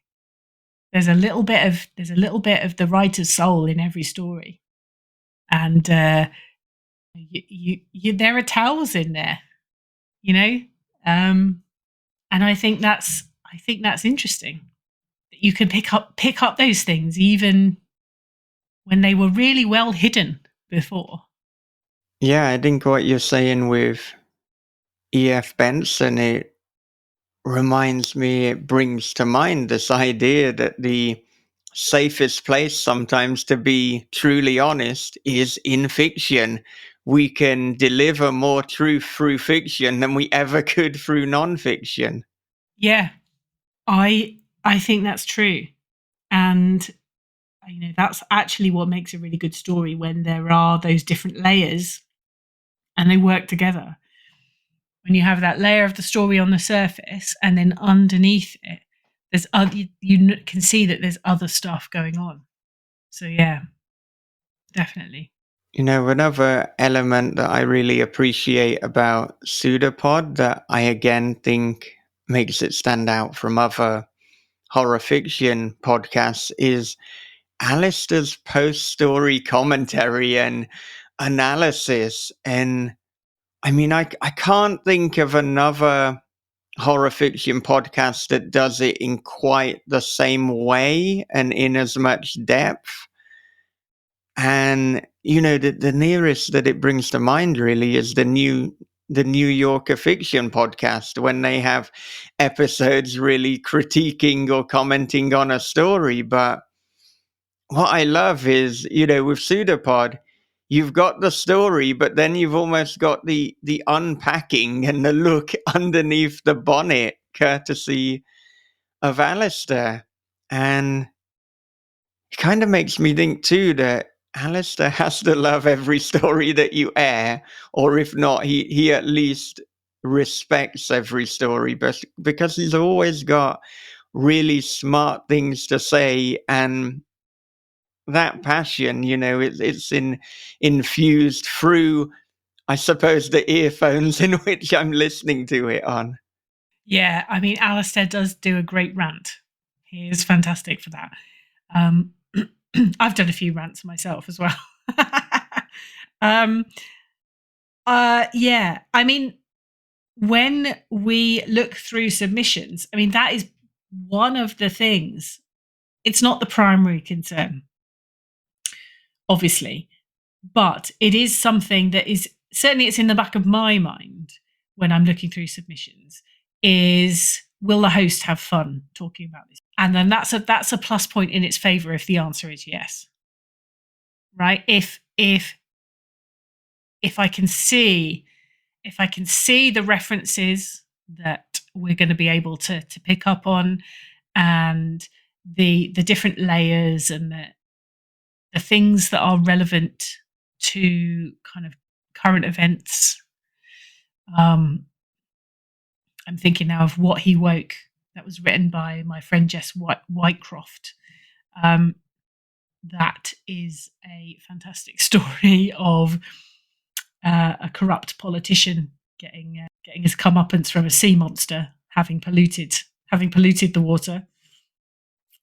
There's a little bit of the writer's soul in every story, and there are towels in there, and I think that's interesting that you can pick up those things even when they were really well hidden before. Yeah, I think what you're saying with E.F. Benson, it brings to mind this idea that the safest place sometimes to be truly honest is in fiction. We can deliver more truth through fiction than we ever could through nonfiction. Yeah, I think that's true, and that's actually what makes a really good story, when there are those different layers and they work together. When you have that layer of the story on the surface, and then underneath it, there's you can see that there's other stuff going on. So yeah, definitely. Another element that I really appreciate about Pseudopod that I again think makes it stand out from other horror fiction podcasts is Alistair's post-story commentary and analysis. And I mean, I can't think of another horror fiction podcast that does it in quite the same way and in as much depth. And the nearest that it brings to mind really is the New Yorker fiction podcast, when they have episodes really critiquing or commenting on a story. But what I love is, with Pseudopod, you've got the story, but then you've almost got the unpacking and the look underneath the bonnet, courtesy of Alistair. And it kind of makes me think too that Alistair has to love every story that you air, or if not, he at least respects every story, but because he's always got really smart things to say, and that passion, it's infused through, I suppose, the earphones in which I'm listening to it on. Yeah, I mean, Alistair does do a great rant. He is fantastic for that. I've done a few rants myself as well. Yeah, I mean, when we look through submissions, I mean, that is one of the things. It's not the primary concern, obviously, but it is something that is certainly, it's in the back of my mind when I'm looking through submissions, is, will the host have fun talking about this? And then that's a plus point in its favor if the answer is yes. Right? If I can see the references that we're going to be able to pick up on, and the different layers, and the things that are relevant to kind of current events. I'm thinking now of What He Woke, that was written by my friend Jess Whitecroft. That is a fantastic story of a corrupt politician getting his comeuppance from a sea monster having polluted the water,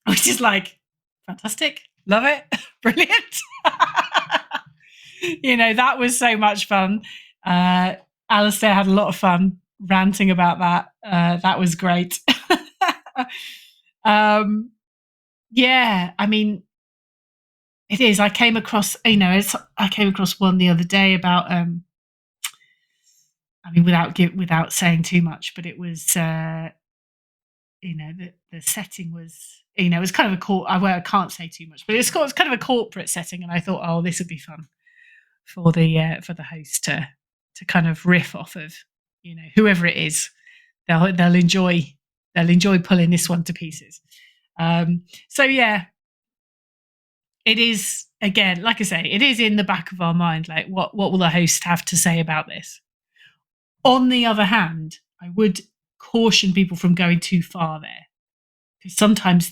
which is like fantastic, love it, brilliant. That was so much fun. Alistair had a lot of fun ranting about that. That was great. Yeah, I mean, it is. I came across one the other day about, I mean, without saying too much, but it was, the setting was, it was kind of I can't say too much, but it was kind of a corporate setting, and I thought, oh, this would be fun for the host to kind of riff off of, whoever it is. They'll enjoy pulling this one to pieces. So yeah, it is, again, like I say, it is in the back of our mind, like what will the host have to say about this? On the other hand, I would caution people from going too far there, because sometimes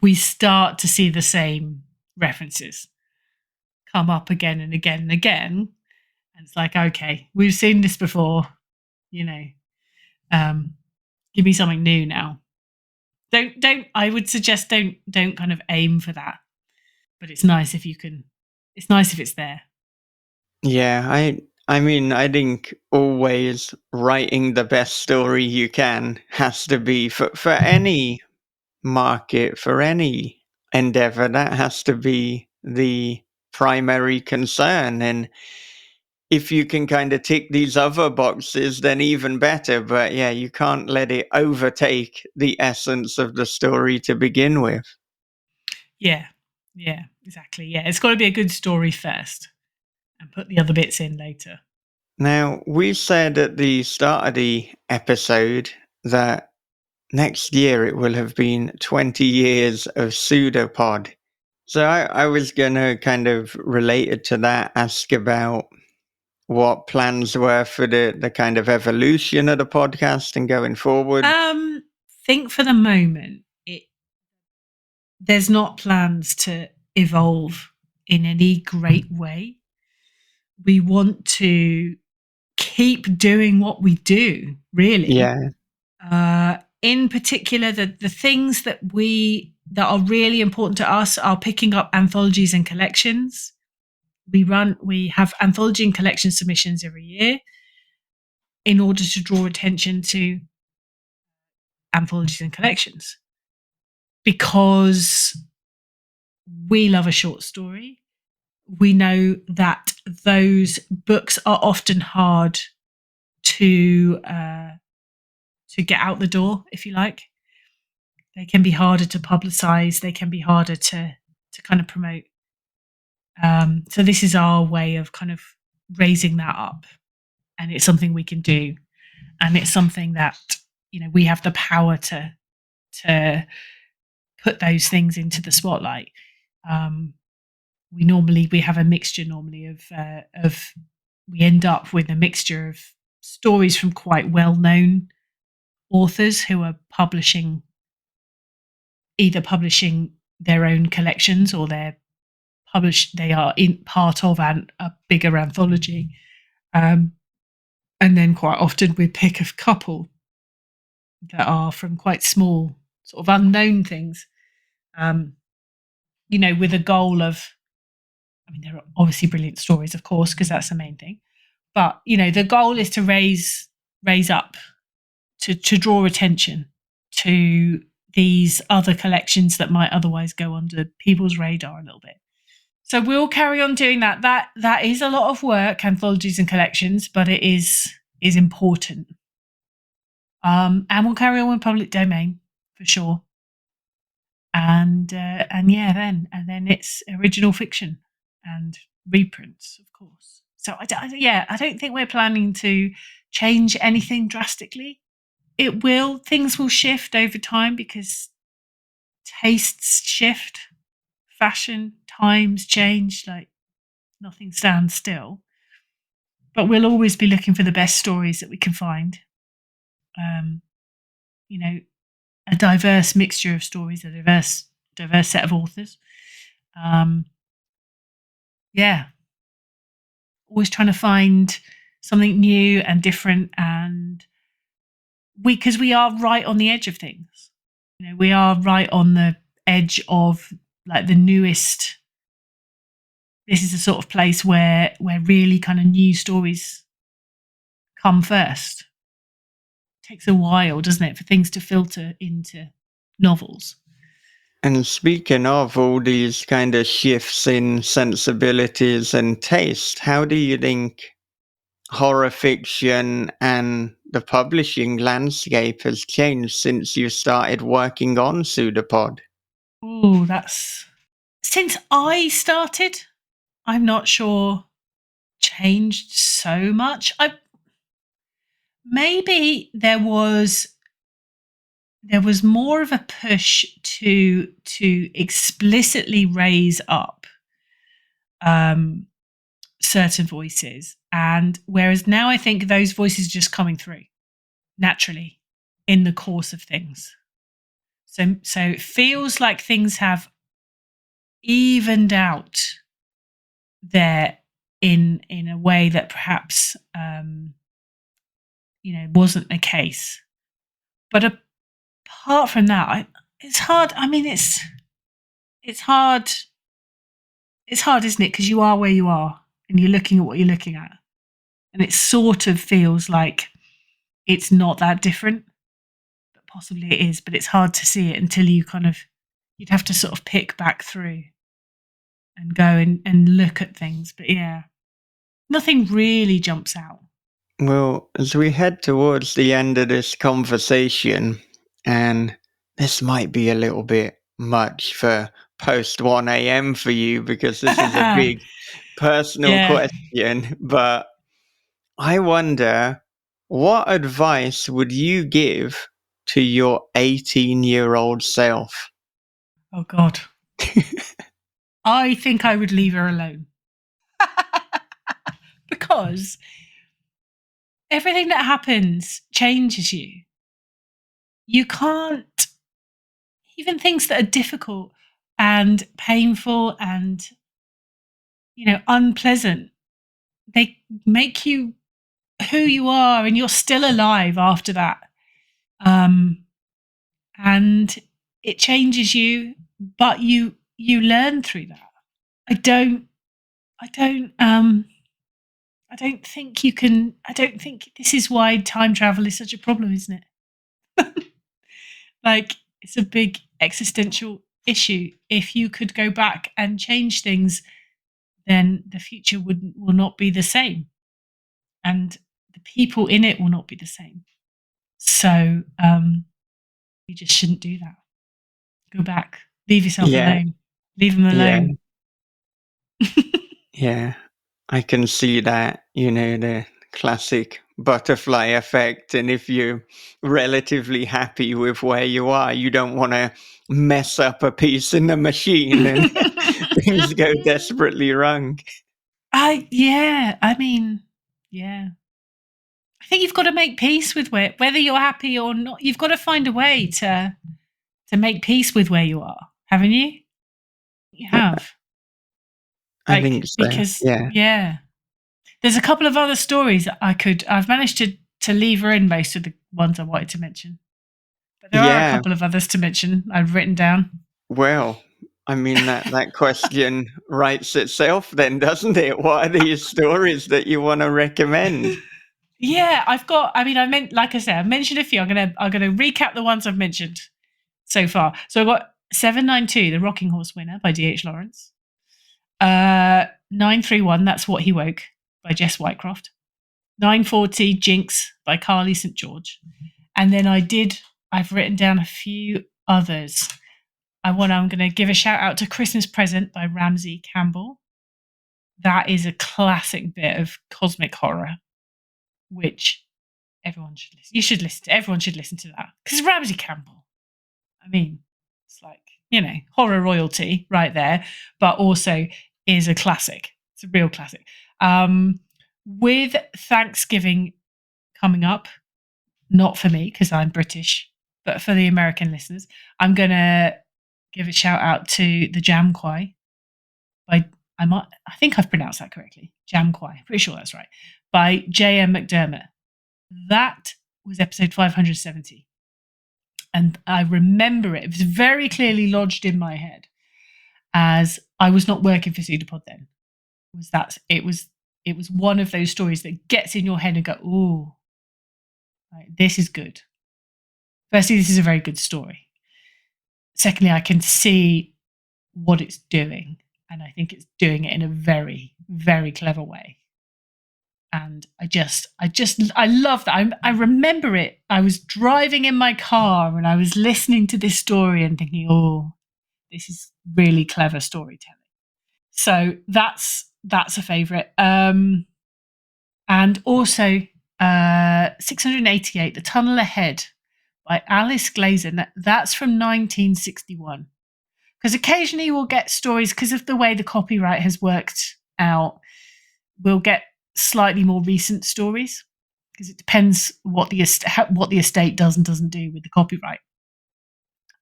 we start to see the same references come up again and again and again. And it's like, okay, we've seen this before, you know. Give me something new now. Don't I would suggest don't kind of aim for that. But it's nice if you can, it's nice if it's there. Yeah, I mean, I think always writing the best story you can has to be for any market, for any endeavor, that has to be the primary concern. And if you can kind of tick these other boxes, then even better. But yeah, you can't let it overtake the essence of the story to begin with. Yeah. Yeah, exactly. Yeah. It's got to be a good story first and put the other bits in later. Now, we said at the start of the episode that next year it will have been 20 years of PseudoPod. So I was going to kind of related to that, ask about what plans were for the kind of evolution of the podcast and going forward. Think for the moment, there's not plans to evolve in any great way. We want to keep doing what we do, really. Yeah. In particular, the things that are really important to us are picking up anthologies and collections. We have anthology and collection submissions every year in order to draw attention to anthologies and collections, because we love a short story. We know that those books are often hard to get out the door, if you like. They can be harder to publicize. They can be harder to kind of promote. So this is our way of kind of raising that up, and it's something we can do, and it's something that, you know, we have the power to put those things into the spotlight. We have a mixture normally of we end up with a mixture of stories from quite well-known authors who are either publishing their own collections, or they are in part of a bigger anthology. And then quite often we pick a couple that are from quite small, sort of unknown things, you know, with a goal of, I mean, there are obviously brilliant stories, of course, because that's the main thing. But, you know, the goal is to raise up, to draw attention to these other collections that might otherwise go under people's radar a little bit. So we'll carry on doing that. That is a lot of work, anthologies and collections, but it is important. And we'll carry on with public domain for sure. And then it's original fiction and reprints, of course. So I don't think we're planning to change anything drastically. Things will shift over time because tastes shift, fashion, times change, like nothing stands still. But we'll always be looking for the best stories that we can find. You know, a diverse mixture of stories, a diverse set of authors. Always trying to find something new and different, and because we are right on the edge of things. You know, we are right on the edge of like the newest. This is the sort of place where really kind of new stories come first. It takes a while, doesn't it, for things to filter into novels. And speaking of all these kind of shifts in sensibilities and taste, how do you think horror fiction and the publishing landscape has changed since you started working on PseudoPod? Oh, since I started, I'm not sure changed so much. Maybe there was more of a push to explicitly raise up certain voices, and whereas now I think those voices are just coming through naturally in the course of things. So it feels like things have evened out there in a way that perhaps wasn't the case. But apart from that, it's hard. I mean, it's hard. It's hard, isn't it? Because you are where you are, and you're looking at what you're looking at, and it sort of feels like it's not that different, but possibly it is. But it's hard to see it until you'd have to sort of pick back through and go and look at things. But yeah, nothing really jumps out. Well, as we head towards the end of this conversation, and this might be a little bit much for post 1 a.m. for you because this is a big personal question, but I wonder, what advice would you give to your 18-year-old self? Oh, God. I think I would leave her alone. Because everything that happens changes you. You can't, even things that are difficult and painful and, unpleasant, they make you who you are, and you're still alive after that. And it changes you, but you learn through that. I don't think you can. I don't think this is why time travel is such a problem, isn't it? Like, it's a big existential issue. If you could go back and change things, then the future will not be the same, and the people in it will not be the same. So you just shouldn't do that. Go back. Leave yourself alone. Leave them alone. Yeah, I can see that, the classic butterfly effect. And if you're relatively happy with where you are, you don't want to mess up a piece in the machine and things go desperately wrong. Yeah. I think you've got to make peace with whether you're happy or not. You've got to find a way to make peace with where you are, haven't you? You have. I think so. Because there's a couple of other stories that I've managed to lever in most of the ones I wanted to mention. But there are a couple of others to mention I've written down. Well, I mean, that question writes itself then, doesn't it? What are these stories that you want to recommend? Yeah, like I said, I've mentioned a few. I'm gonna recap the ones I've mentioned so far. So I've got 792, The Rocking Horse Winner by D.H. Lawrence. 931, That's What He Woke by Jess Whitecroft. 940, Jinx by Carly St. George. And then I've written down a few others. I'm going to give a shout out to Christmas Present by Ramsey Campbell. That is a classic bit of cosmic horror, which everyone should listen. You should listen to. Everyone should listen to that, because Ramsey Campbell, I mean, it's like, horror royalty right there, but also is a classic. It's a real classic. With Thanksgiving coming up, not for me because I'm British, but for the American listeners, I'm going to give a shout out to The Jamquai by, I think I've pronounced that correctly. Jamquai, pretty sure that's right. By J.M. McDermott. That was episode 570. And I remember it. It was very clearly lodged in my head, as I was not working for PseudoPod then. It was one of those stories that gets in your head and go, ooh, this is good. Firstly, this is a very good story. Secondly, I can see what it's doing, and I think it's doing it in a very, very clever way. And I love that. I remember it. I was driving in my car and I was listening to this story and thinking, oh, this is really clever storytelling. So that's a favourite. And also 688, The Tunnel Ahead by Alice Glazer. That's from 1961. Because occasionally we'll get stories, because of the way the copyright has worked out, we'll get slightly more recent stories, because it depends what the estate does and doesn't do with the copyright.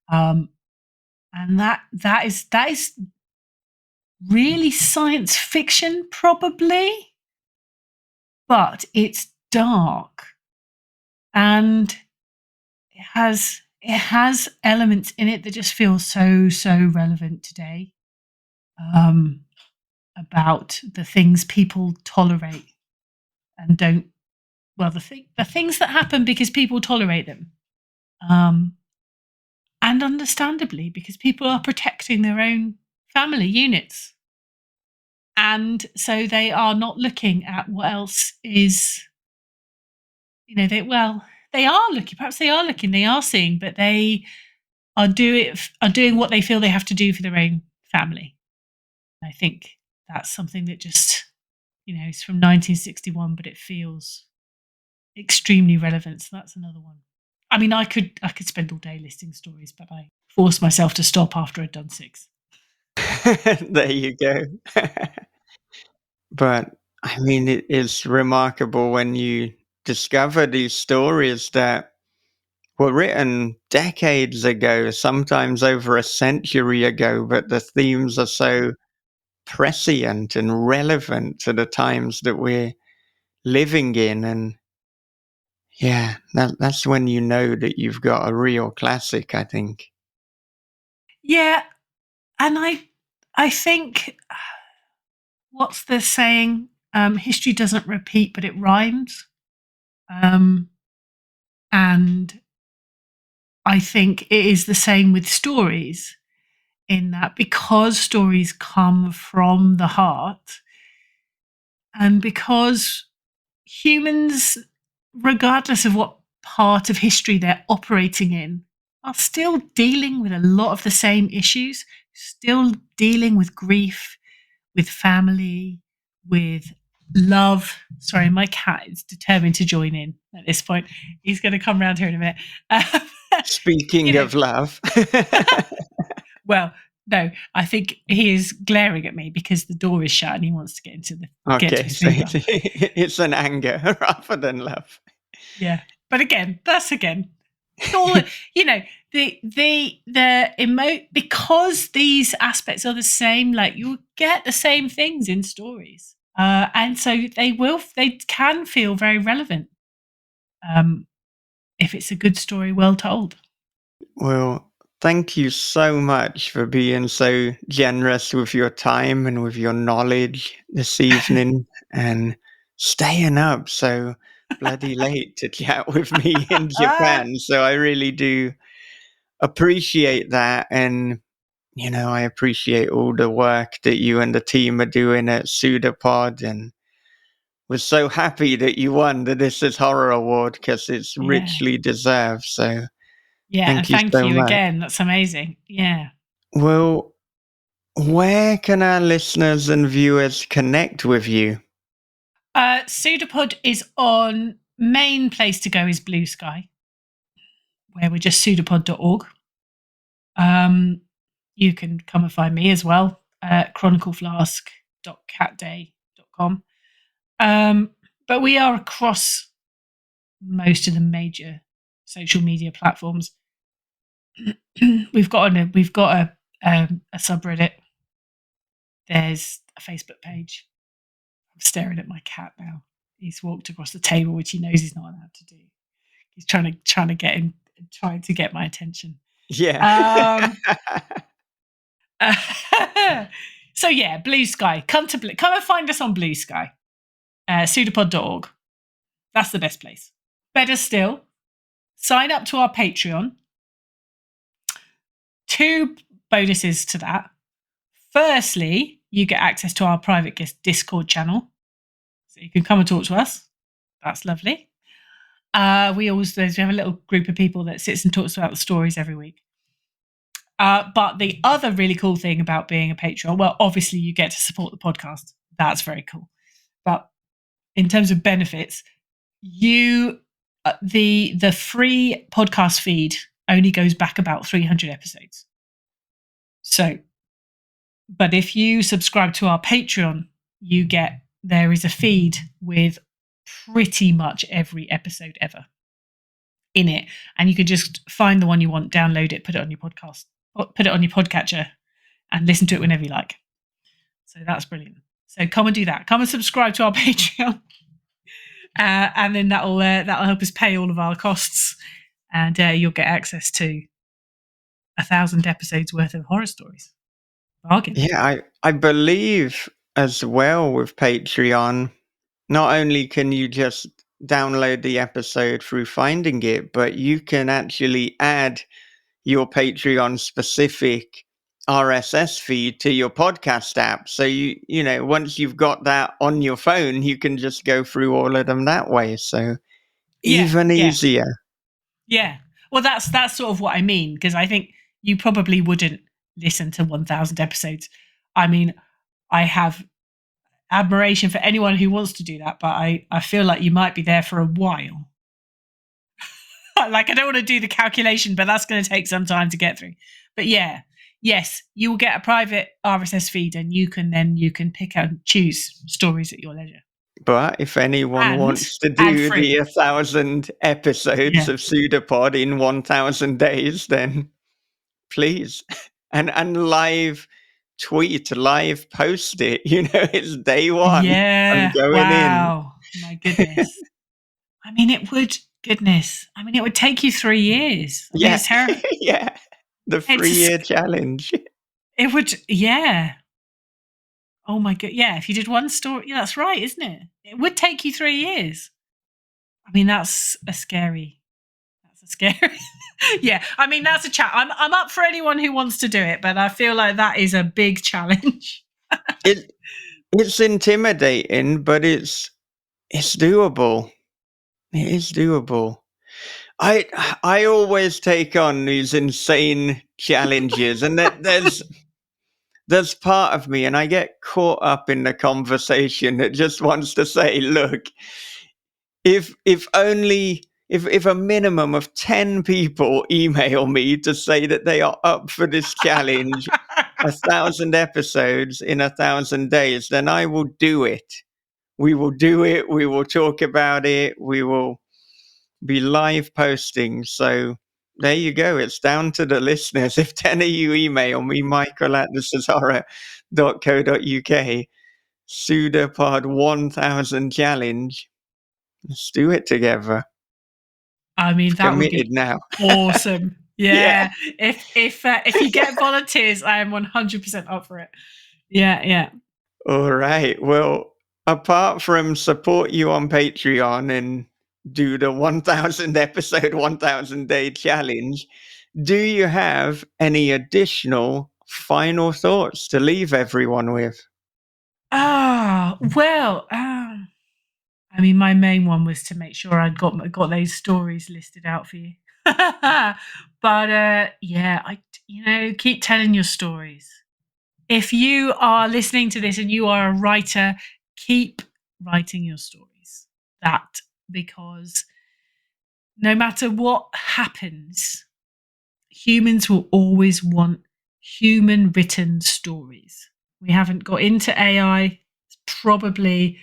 And that is really science fiction, probably, but it's dark and it has elements in it that just feel so relevant today, about the things people tolerate and don't. Well, the things that happen because people tolerate them, um, and understandably because people are protecting their own family units, and so they are not looking at what else is. They are looking. Perhaps they are looking. They are seeing, but they are doing what they feel they have to do for their own family. I think that's something that just, is from 1961, but it feels extremely relevant. So that's another one. I mean, I could spend all day listing stories, but I forced myself to stop after I'd done 6. There you go. But I mean, it is remarkable when you discover these stories that were written decades ago, sometimes over a century ago, but the themes are so prescient and relevant to the times that we're living in. And yeah, that's when you know that you've got a real classic, I think. Yeah, and I think, what's the saying? History doesn't repeat, but it rhymes. Um, and I think it is the same with stories, in that because stories come from the heart, and because humans, regardless of what part of history they're operating in, are still dealing with a lot of the same issues, still dealing with grief, with family, with love. Sorry, my cat is determined to join in at this point. He's going to come around here in a minute. Speaking You know, of love. well, no, I think he is glaring at me because the door is shut and he wants to get to Okay, his so food bowl. it's an anger rather than love. Yeah, but again, that's again all, the emote, because these aspects are the same. Like, you get the same things in stories, and so they can feel very relevant, um, if it's a good story, well told. Well, thank you so much for being so generous with your time and with your knowledge this evening and staying up so bloody late to chat with me in Japan. So I really do appreciate that. And, I appreciate all the work that you and the team are doing at PseudoPod, and was so happy that you won the This Is Horror Award because it's Yeah, richly deserved. So yeah, and thank you thank so you much. again. That's amazing. Yeah. Well, where can our listeners and viewers connect with you? Pseudopod is on. Main place to go is Blue Sky, where we're just pseudopod.org. You can come and find me as well at chronicleflask.catday.com. But we are across most of the major social media platforms. we've got a subreddit. There's a Facebook page. I'm staring at my cat now. He's walked across the table, which he knows he's not allowed to do. He's trying to get my attention. Yeah. So yeah, Blue Sky. Come and find us on Blue Sky. Pseudopod.org. That's the best place. Better still, sign up to our Patreon. 2 bonuses to that. Firstly, you get access to our private Discord channel, so you can come and talk to us. That's lovely. We have a little group of people that sits and talks about the stories every week. But the other really cool thing about being a Patreon, well, obviously you get to support the podcast. That's very cool. But in terms of benefits, the free podcast feed only goes back about 300 episodes. So, but if you subscribe to our Patreon, there is a feed with pretty much every episode ever in it, and you can just find the one you want, download it, put it on your podcatcher, and listen to it whenever you like. So that's brilliant. So come and do that. Come and subscribe to our Patreon. And then that'll help us pay all of our costs. And you'll get access to 1,000 episodes worth of horror stories. Bargain. Yeah, I believe as well with Patreon, not only can you just download the episode through finding it, but you can actually add your Patreon specific RSS feed to your podcast app. So you know, once you've got that on your phone, you can just go through all of them that way. So even easier. Yeah. Well, that's sort of what I mean, because I think you probably wouldn't listen to 1,000 episodes. I mean, I have admiration for anyone who wants to do that, but I feel like you might be there for a while. Like, I don't want to do the calculation, but that's going to take some time to get through. But yes, you will get a private RSS feed, and you can pick out and choose stories at your leisure. But if anyone wants to do the 1,000 episodes of Pseudopod in 1,000 days, then please. And live tweet, live post it. You know, it's day one. Yeah. I'm going wow. My goodness. I mean, it would take you 3 years. I mean, it's terrible. Yeah. The 3-year challenge. It would, yeah. Oh my god, yeah. If you did one story, yeah, that's right, isn't it? It would take you 3 years. I mean, that's a scary. Yeah. I mean, that's a chat. I'm up for anyone who wants to do it, but I feel like that is a big challenge. It's intimidating, but it's doable. It is doable. I always take on these insane challenges, and there's part of me, and I get caught up in the conversation that just wants to say, look, if a minimum of 10 people email me to say that they are up for this challenge, 1,000 episodes in 1,000 days, then I will do it. We will do it. We will talk about it. We will be live posting. So there you go. It's down to the listeners. If 10 of you email me, michael@thecesara.co.uk, Pseudopod 1,000 challenge. Let's do it together. I mean, that would be now. Awesome. Yeah. If you get volunteers, I am 100% up for it. Yeah. All right. Well, apart from support you on Patreon and do the 1,000 episode, 1,000 day challenge, do you have any additional final thoughts to leave everyone with? Well, I mean, my main one was to make sure I'd got those stories listed out for you. But keep telling your stories. If you are listening to this and you are a writer, keep writing your stories. Because no matter what happens, humans will always want human written stories. We haven't got into AI. Probably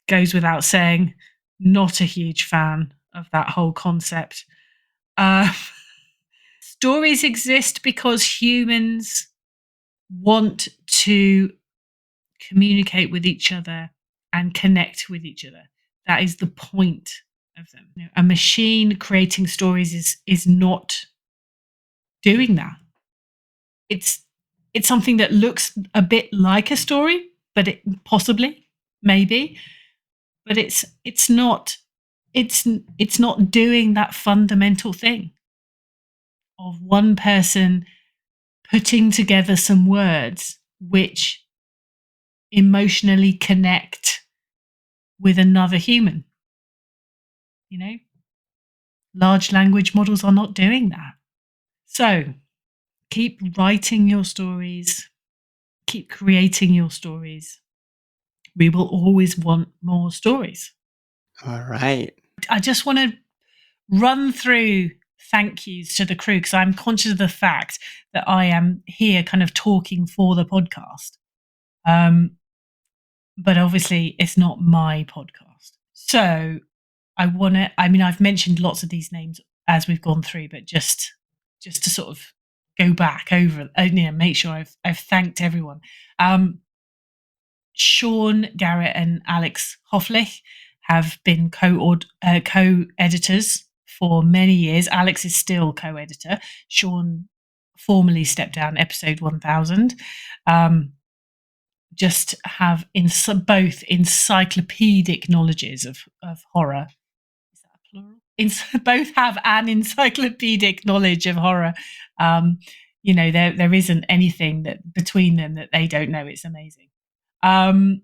goes without saying, not a huge fan of that whole concept. Stories exist because humans want to communicate with each other and connect with each other. That is the point of them. A machine creating stories is not doing that. It's something that looks a bit like a story, but it possibly, maybe, but it's not doing that fundamental thing of one person putting together some words which emotionally connect with another human. You know, large language models are not doing that. So keep writing your stories, keep creating your stories. We will always want more stories. All right. I just want to run through thank yous to the crew, because I'm conscious of the fact that I am here kind of talking for the podcast. But obviously it's not my podcast. So I've mentioned lots of these names as we've gone through, but just to sort of go back over, make sure I've thanked everyone. Sean Garrett and Alex Hofflich have been co-editors for many years. Alex is still co-editor. Sean formally stepped down episode 1000. Just have both encyclopedic knowledges of horror. Is that plural? Both have an encyclopedic knowledge of horror. There isn't anything that between them that they don't know. It's amazing. And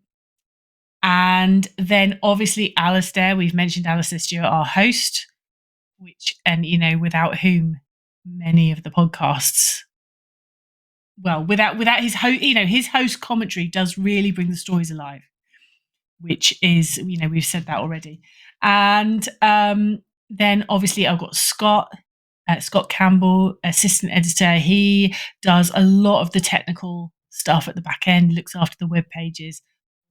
then obviously Alistair, we've mentioned Alistair Stewart, our host, without whom many of the podcasts, without his his host commentary does really bring the stories alive, which is, we've said that already. And then obviously I've got Scott Campbell, assistant editor. He does a lot of the technical stuff at the back end, looks after the web pages,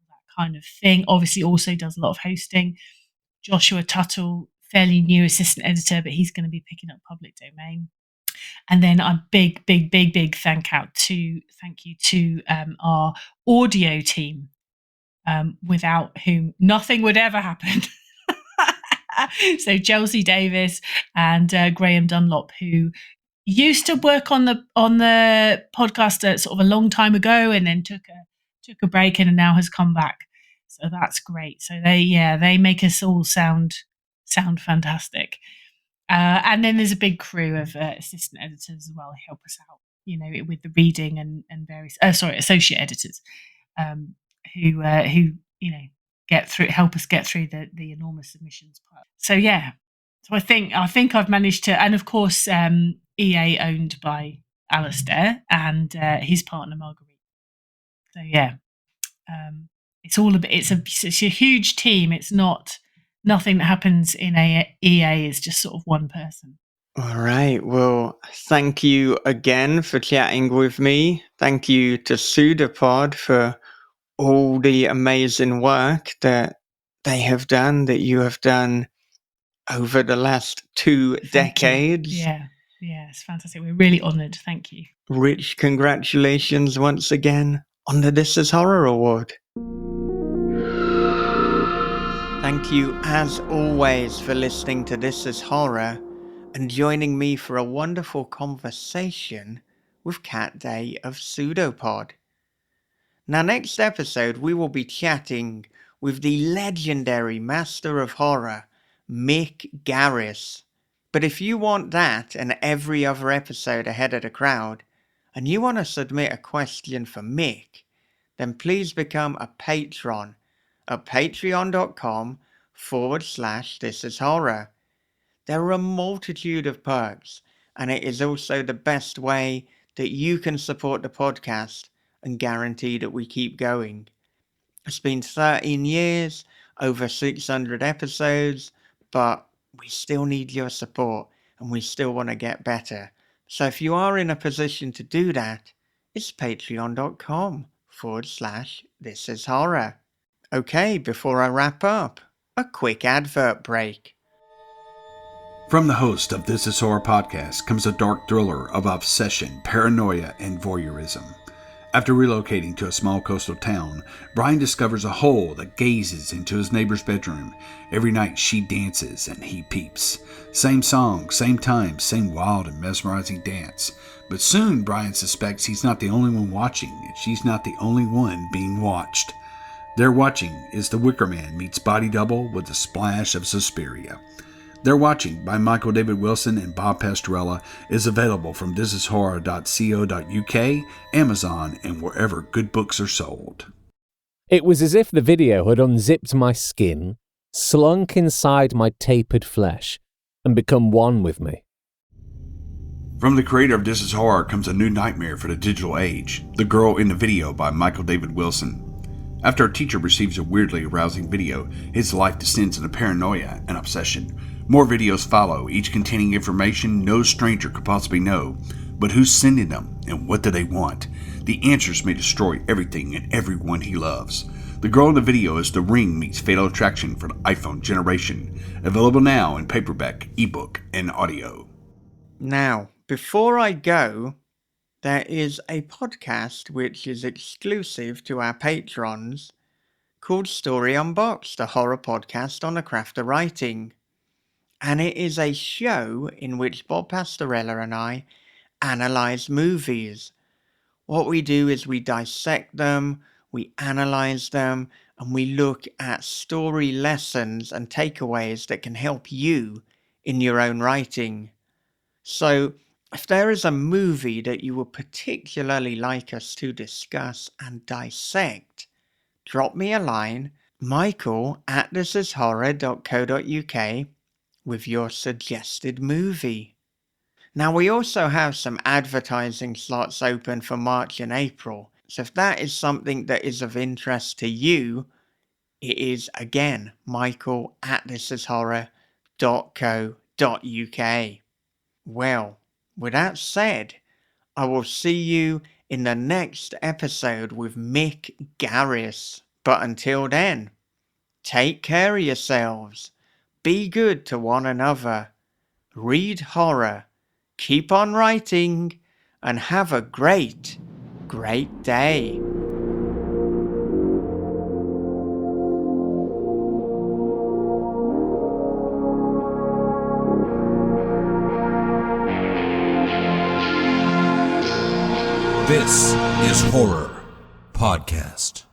that kind of thing. Obviously also does a lot of hosting. Joshua Tuttle, fairly new assistant editor, but he's going to be picking up public domain. And then a big thank you to our audio team, without whom nothing would ever happen. So Chelsea Davis and Graham Dunlop, who used to work on the podcast sort of a long time ago, and then took a break and now has come back. So that's great. So they make us all sound fantastic. And then there's a big crew of assistant editors as well who help us out, with the reading and various associate editors, who help us get through the enormous submissions part. So I think I've managed to, and of course EA owned by Alistair and his partner Marguerite. So it's all it's a huge team. It's nothing that happens in EA is just sort of one person. All right. Well, thank you again for chatting with me. Thank you to PseudoPod for all the amazing work that they have done, that you have done over the last 2 decades. Yeah, it's fantastic. We're really honoured. Thank you. Rich, congratulations once again on the This Is Horror Award. Thank you, as always, for listening to This Is Horror and joining me for a wonderful conversation with Cat Day of PseudoPod. Now, next episode, we will be chatting with the legendary master of horror, Mick Garris. But if you want that and every other episode ahead of the crowd, and you want to submit a question for Mick, then please become a patron at patreon.com/thisishorror. There are a multitude of perks, and it is also the best way that you can support the podcast and guarantee that we keep going. It's been 13 years, over 600 episodes, but we still need your support and we still want to get better. So if you are in a position to do that, it's patreon.com/thisishorror. Okay, before I wrap up, a quick advert break. From the host of This Is Horror podcast comes a dark thriller of obsession, paranoia, and voyeurism. After relocating to a small coastal town, Brian discovers a hole that gazes into his neighbor's bedroom. Every night she dances and he peeps. Same song, same time, same wild and mesmerizing dance. But soon Brian suspects he's not the only one watching, and she's not the only one being watched. Their watching is The Wicker Man meets Body Double with a splash of Suspiria. Their Watching by Michael David Wilson and Bob Pastorella is available from thisishorror.co.uk, Amazon, and wherever good books are sold. It was as if the video had unzipped my skin, slunk inside my tapered flesh, and become one with me. From the creator of This Is Horror comes a new nightmare for the digital age, The Girl in the Video by Michael David Wilson. After a teacher receives a weirdly arousing video, his life descends into paranoia and obsession. More videos follow, each containing information no stranger could possibly know. But who's sending them, and what do they want? The answers may destroy everything and everyone he loves. The Girl in the Video is The Ring meets Fatal Attraction for the iPhone generation. Available now in paperback, ebook, and audio. Now, before I go, there is a podcast which is exclusive to our patrons called Story Unboxed, a horror podcast on the craft of writing. And it is a show in which Bob Pastorella and I analyze movies. What we do is we dissect them, we analyze them, and we look at story lessons and takeaways that can help you in your own writing. So, if there is a movie that you would particularly like us to discuss and dissect, drop me a line, michael@thisishorror.co.uk, with your suggested movie. Now, we also have some advertising slots open for March and April, so if that is something that is of interest to you, it is again michael@thisishorror.co.uk. Well, with that said, I will see you in the next episode with Mick Garris. But until then, take care of yourselves, be good to one another, read horror, keep on writing, and have a great, great day. This is Horror Podcast.